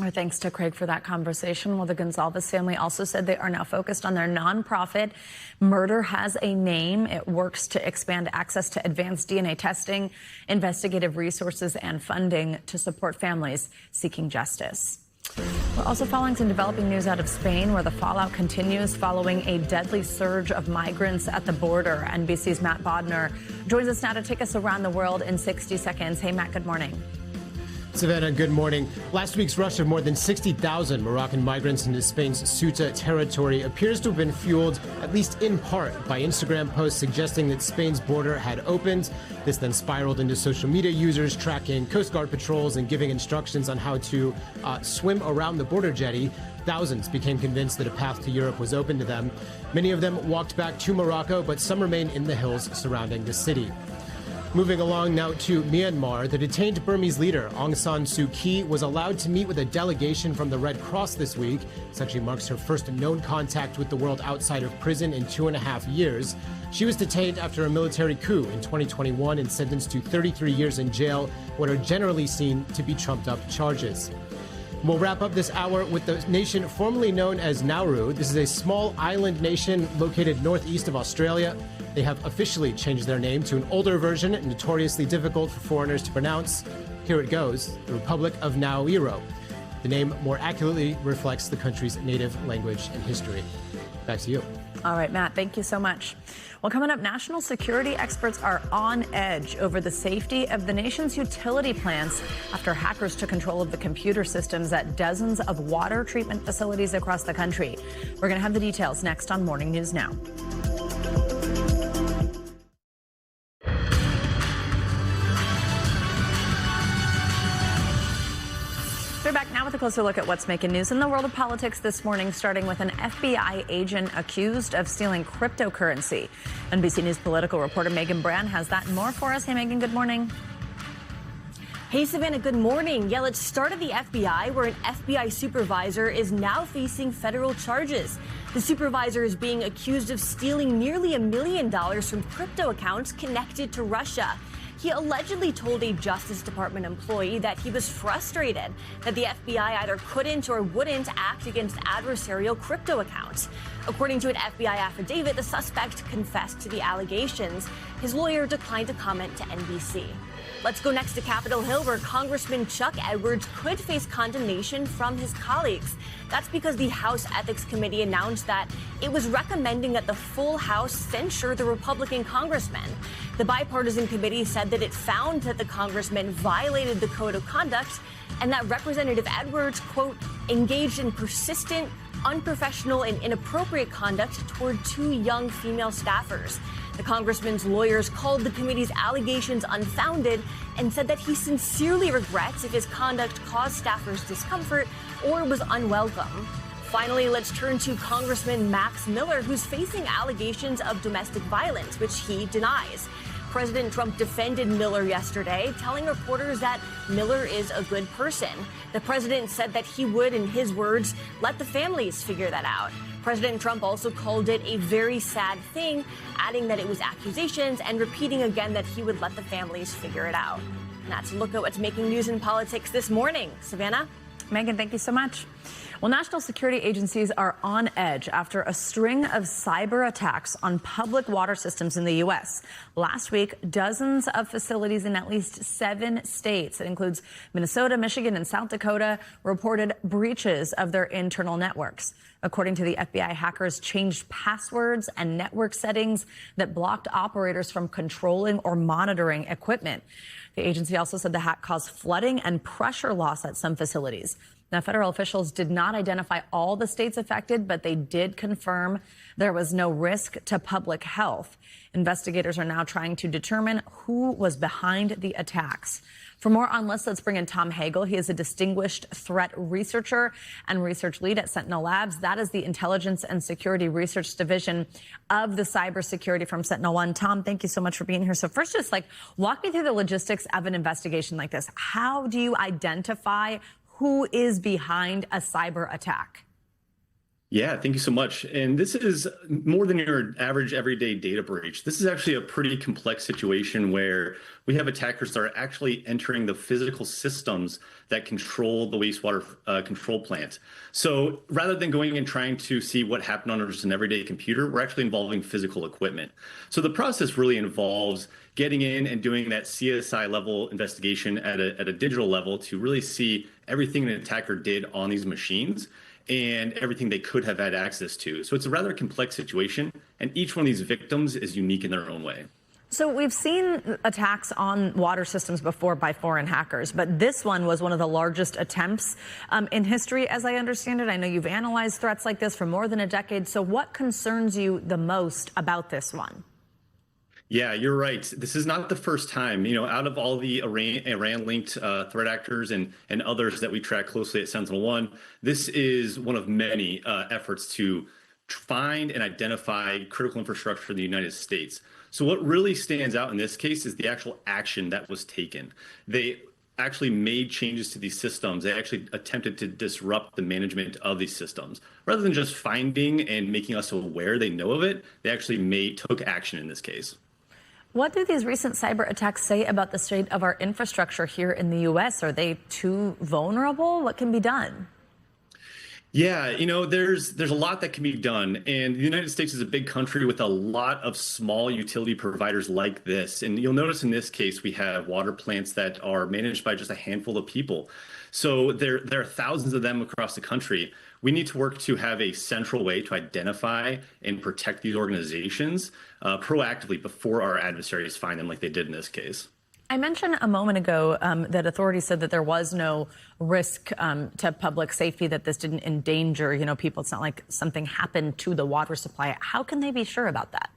Our thanks to Craig for that conversation. Well, the Gonzalez family also said they are now focused on their nonprofit. Murder Has a Name. It works to expand access to advanced DNA testing, investigative resources, and funding to support families seeking justice. We're also following some developing news out of Spain, where the fallout continues following a deadly surge of migrants at the border. NBC's Matt Bodner joins us now to take us around the world in 60 seconds. Hey, Matt, good morning. Savannah, good morning. Last week's rush of more than 60,000 Moroccan migrants into Spain's Ceuta territory appears to have been fueled, at least in part, by Instagram posts suggesting that Spain's border had opened. This then spiraled into social media users tracking Coast Guard patrols and giving instructions on how to swim around the border jetty. Thousands became convinced that a path to Europe was open to them. Many of them walked back to Morocco, but some remain in the hills surrounding the city. Moving along now to Myanmar, the detained Burmese leader Aung San Suu Kyi was allowed to meet with a delegation from the Red Cross this week. This actually marks her first known contact with the world outside of prison in 2.5 years. She was detained after a military coup in 2021 and sentenced to 33 years in jail, what are generally seen to be trumped-up charges. We'll wrap up this hour with the nation formerly known as Nauru. This is a small island nation located northeast of Australia. They have officially changed their name to an older version, notoriously difficult for foreigners to pronounce. Here it goes, the Republic of Nauru. The name more accurately reflects the country's native language and history. Back to you. All right, Matt, thank you so much. Well, coming up, national security experts are on edge over the safety of the nation's utility plants after hackers took control of the computer systems at dozens of water treatment facilities across the country. We're going to have the details next on Morning News Now. We're back now with a closer look at what's making news in the world of politics this morning, starting with an FBI agent accused of stealing cryptocurrency. NBC News political reporter Megan Brand has that and more for us. Hey, Megan, good morning. Hey, Savannah, good morning. Yeah, let's start at the FBI, where an FBI supervisor is now facing federal charges. The supervisor is being accused of stealing nearly $1 million from crypto accounts connected to Russia. He allegedly told a Justice Department employee that he was frustrated that the FBI either couldn't or wouldn't act against adversarial crypto accounts. According to an FBI affidavit, the suspect confessed to the allegations. His lawyer declined to comment to NBC. Let's go next to Capitol Hill, where Congressman Chuck Edwards could face condemnation from his colleagues. That's because the House Ethics Committee announced that it was recommending that the full House censure the Republican congressman. The bipartisan committee said that it found that the congressman violated the code of conduct and that Representative Edwards, quote, engaged in persistent, unprofessional, and inappropriate conduct toward 2 young female staffers. The congressman's lawyers called the committee's allegations unfounded and said that he sincerely regrets if his conduct caused staffers discomfort or was unwelcome. Finally, let's turn to Congressman Max Miller, who's facing allegations of domestic violence, which he denies. President Trump defended Miller yesterday, telling reporters that Miller is a good person. The president said that he would, in his words, let the families figure that out. President Trump also called it a very sad thing, adding that it was accusations and repeating again that he would let the families figure it out. And that's a look at what's making news in politics this morning. Savannah? Megan, thank you so much. Well, national security agencies are on edge after a string of cyber attacks on public water systems in the U.S. Last week, dozens of facilities in at least 7 states, it includes Minnesota, Michigan, and South Dakota, reported breaches of their internal networks. According to the FBI, hackers changed passwords and network settings that blocked operators from controlling or monitoring equipment. The agency also said the hack caused flooding and pressure loss at some facilities. Now, federal officials did not identify all the states affected, but they did confirm there was no risk to public health. Investigators are now trying to determine who was behind the attacks. For more on this, let's bring in Tom Hagel. He is a distinguished threat researcher and research lead at Sentinel Labs. That is the intelligence and security research division of the cybersecurity from SentinelOne. Tom, thank you so much for being here. So first, just walk me through the logistics of an investigation like this. How do you identify who is behind a cyber attack? Yeah, thank you so much. And this is more than your average everyday data breach. This is actually a pretty complex situation where we have attackers that are actually entering the physical systems that control the wastewater control plant. So rather than going and trying to see what happened on just an everyday computer, we're actually involving physical equipment. So the process really involves getting in and doing that CSI level investigation at a digital level to really see everything an attacker did on these machines and everything they could have had access to. So it's a rather complex situation, and each one of these victims is unique in their own way. So we've seen attacks on water systems before by foreign hackers, but this one was one of the largest attempts in history, as I understand it. I know you've analyzed threats like this for more than a decade. So what concerns you the most about this one? Yeah, you're right. This is not the first time. Out of all the Iran-linked threat actors and others that we track closely at SentinelOne, this is one of many efforts to find and identify critical infrastructure in the United States. So what really stands out in this case is the actual action that was taken. They actually made changes to these systems. They actually attempted to disrupt the management of these systems. Rather than just finding and making us aware they know of it, they actually took action in this case. What do these recent cyber attacks say about the state of our infrastructure here in the U.S.? Are they too vulnerable? What can be done? Yeah, there's a lot that can be done. And the United States is a big country with a lot of small utility providers like this. And you'll notice in this case, we have water plants that are managed by just a handful of people. So there are thousands of them across the country. We need to work to have a central way to identify and protect these organizations proactively before our adversaries find them like they did in this case. I mentioned a moment ago that authorities said that there was no risk to public safety, that this didn't endanger, people. It's not like something happened to the water supply. How can they be sure about that?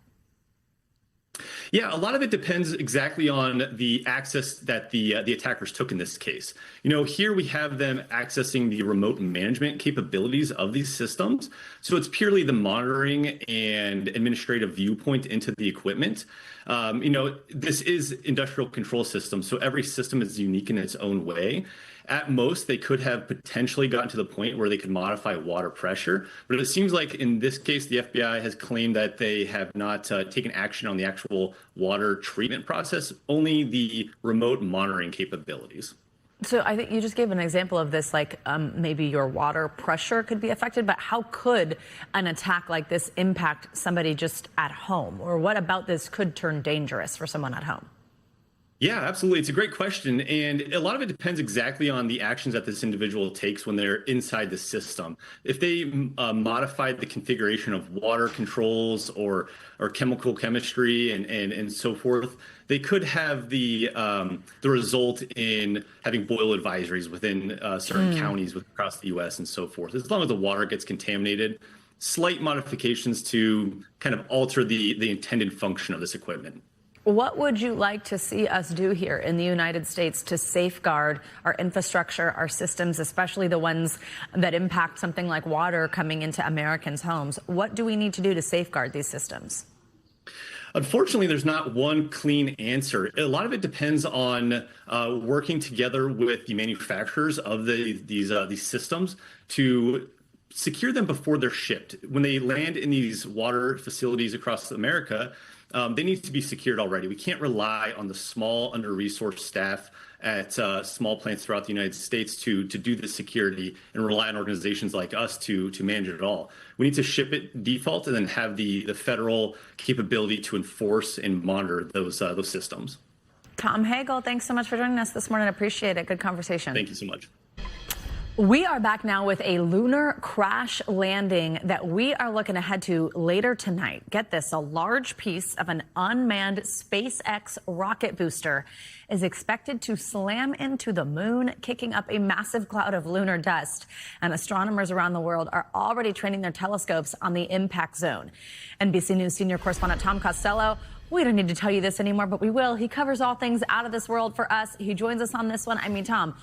Yeah, a lot of it depends exactly on the access that the attackers took in this case. Here we have them accessing the remote management capabilities of these systems. So it's purely the monitoring and administrative viewpoint into the equipment. This is industrial control systems, so every system is unique in its own way. At most, they could have potentially gotten to the point where they could modify water pressure. But it seems like in this case, the FBI has claimed that they have not taken action on the actual water treatment process, only the remote monitoring capabilities. So I think you just gave an example of this, like maybe your water pressure could be affected, but how could an attack like this impact somebody just at home? Or what about this could turn dangerous for someone at home? Yeah, absolutely. It's a great question. And a lot of it depends exactly on the actions that this individual takes when they're inside the system. If they modified the configuration of water controls or chemical chemistry and so forth, they could have the result in having boil advisories within certain counties across the U.S. and so forth. As long as the water gets contaminated, slight modifications to kind of alter the intended function of this equipment. What would you like to see us do here in the United States to safeguard our infrastructure, our systems, especially the ones that impact something like water coming into Americans' homes? What do we need to do to safeguard these systems? Unfortunately, there's not one clean answer. A lot of it depends on working together with the manufacturers of these systems to secure them before they're shipped. When they land in these water facilities across America, they need to be secured already. We can't rely on the small, under-resourced staff at small plants throughout the United States to do the security and rely on organizations like us to manage it all. We need to ship it default and then have the federal capability to enforce and monitor those systems. Tom Hagel, thanks so much for joining us this morning. I appreciate it. Good conversation. Thank you so much. We are back now with a lunar crash landing that we are looking ahead to later tonight. Get this, a large piece of an unmanned SpaceX rocket booster is expected to slam into the moon, kicking up a massive cloud of lunar dust. And astronomers around the world are already training their telescopes on the impact zone. NBC News senior correspondent Tom Costello, we don't need to tell you this anymore, but we will. He covers all things out of this world for us. He joins us on this one. I mean, Tom,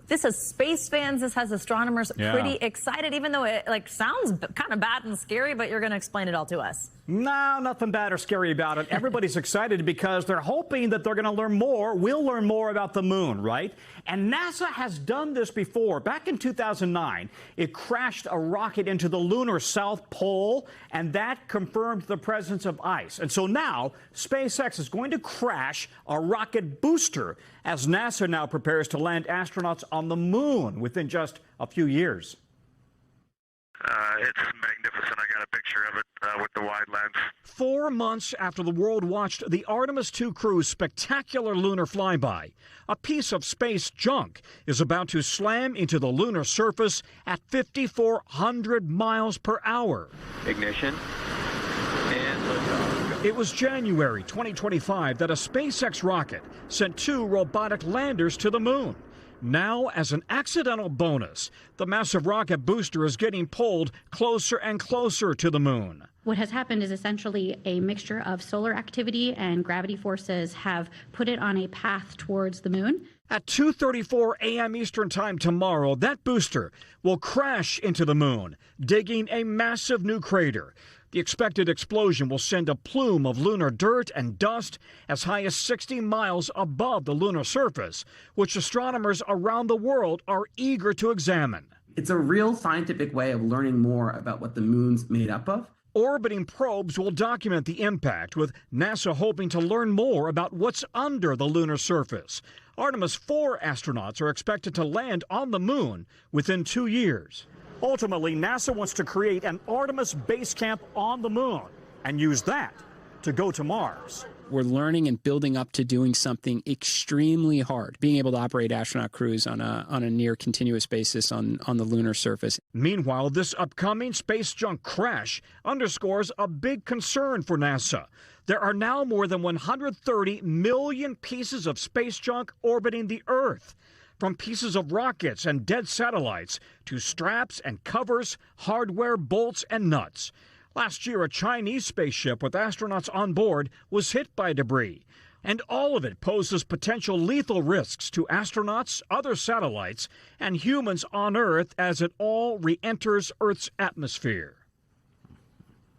this has space fans, this has astronomers pretty excited, even though it sounds kind of bad and scary, but you're going to explain it all to us. No, nothing bad or scary about it. Everybody's excited because they're hoping that they're going to learn more. We'll learn more about the moon, right? And NASA has done this before. Back in 2009, it crashed a rocket into the lunar South Pole, and that confirmed the presence of ice. And so now SpaceX is going to crash a rocket booster as NASA now prepares to land astronauts on the moon within just a few years. It's magnificent. I got a picture of it with the wide lens. 4 months after the world watched the Artemis II crew's spectacular lunar flyby, a piece of space junk is about to slam into the lunar surface at 5,400 miles per hour. Ignition and liftoff. It was January 2025 that a SpaceX rocket sent 2 robotic landers to the moon. Now, as an accidental bonus, the massive rocket booster is getting pulled closer and closer to the moon. What has happened is essentially a mixture of solar activity and gravity forces have put it on a path towards the moon. At 2:34 a.m. Eastern Time tomorrow, that booster will crash into the moon, digging a massive new crater. The expected explosion will send a plume of lunar dirt and dust as high as 60 miles above the lunar surface, which astronomers around the world are eager to examine. It's a real scientific way of learning more about what the moon's made up of. Orbiting probes will document the impact, with NASA hoping to learn more about what's under the lunar surface. Artemis 4 astronauts are expected to land on the moon within 2 years. Ultimately, NASA wants to create an Artemis base camp on the moon and use that to go to Mars. We're learning and building up to doing something extremely hard, being able to operate astronaut crews on a near continuous basis on the lunar surface. Meanwhile, this upcoming space junk crash underscores a big concern for NASA. There are now more than 130 million pieces of space junk orbiting the Earth. From pieces of rockets and dead satellites to straps and covers, hardware, bolts, and nuts. Last year, a Chinese spaceship with astronauts on board was hit by debris. And all of it poses potential lethal risks to astronauts, other satellites, and humans on Earth as it all re-enters Earth's atmosphere.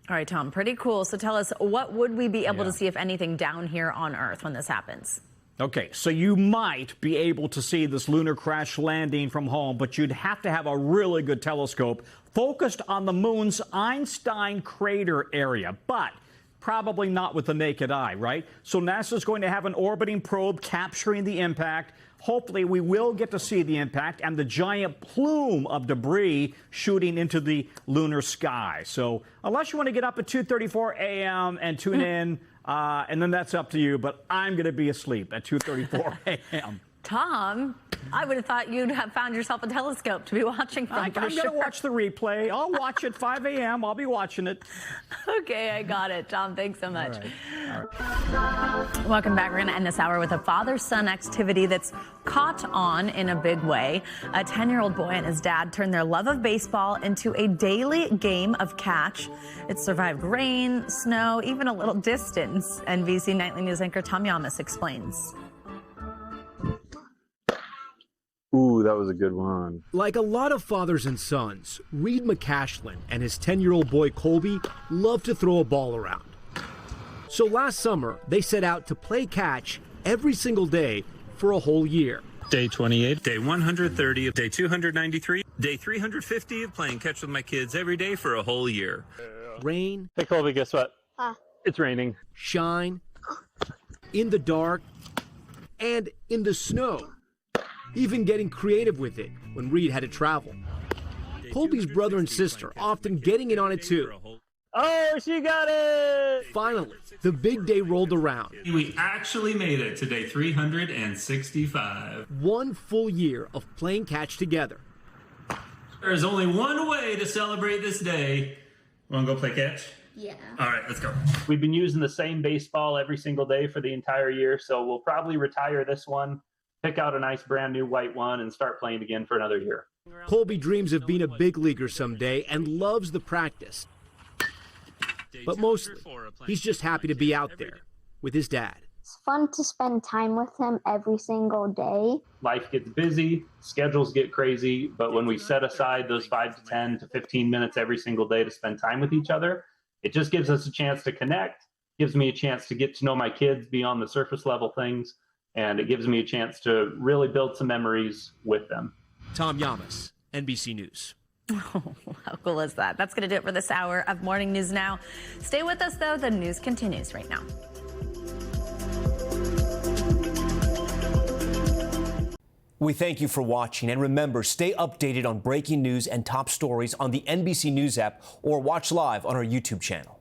All right, Tom, pretty cool. So tell us, what would we be able to see, if anything, down here on Earth when this happens? Okay, so you might be able to see this lunar crash landing from home, but you'd have to have a really good telescope focused on the moon's Einstein crater area, but probably not with the naked eye, right? So NASA's going to have an orbiting probe capturing the impact. Hopefully we will get to see the impact and the giant plume of debris shooting into the lunar sky. So unless you want to get up at 2:34 a.m. and tune in, and then that's up to you, but I'm going to be asleep at 2:34 a.m. Tom, I would have thought you'd have found yourself a telescope to be watching from. I'm going to watch the replay. I'll watch it 5 a.m. I'll be watching it. Okay, I got it. Tom, thanks so much. All right. Welcome back. We're going to end this hour with a father-son activity that's caught on in a big way. A 10-year-old boy and his dad turned their love of baseball into a daily game of catch. It survived rain, snow, even a little distance. NBC Nightly News anchor Tom Yamas explains. Ooh, that was a good one. Like a lot of fathers and sons, Reed McCashlin and his 10-year-old boy Colby love to throw a ball around. So last summer, they set out to play catch every single day for a whole year. Day 28, day 130, day 293, day 350 of playing catch with my kids every day for a whole year. Rain. Hey, Colby, guess what? It's raining. Shine. In the dark. And in the snow. Even getting creative with it when Reed had to travel. Colby's brother and sister often getting in on it too. Oh, she got it! Finally, the big day rolled around. We actually made it to day 365. 1 full year of playing catch together. There's only one way to celebrate this day. Want to go play catch? Yeah. All right, let's go. We've been using the same baseball every single day for the entire year, so we'll probably retire this one, pick out a nice brand new white one, and start playing again for another year. Colby dreams of being a big leaguer someday and loves the practice. But mostly, he's just happy to be out there with his dad. It's fun to spend time with him every single day. Life gets busy, schedules get crazy, but when we set aside those 5 to 10 to 15 minutes every single day to spend time with each other, it just gives us a chance to connect, gives me a chance to get to know my kids beyond the surface level things, and it gives me a chance to really build some memories with them. Tom Yamas, NBC News. Oh, how cool is that? That's going to do it for this hour of Morning News Now. Stay with us, though. The news continues right now. We thank you for watching, and remember, stay updated on breaking news and top stories on the NBC News app or watch live on our YouTube channel.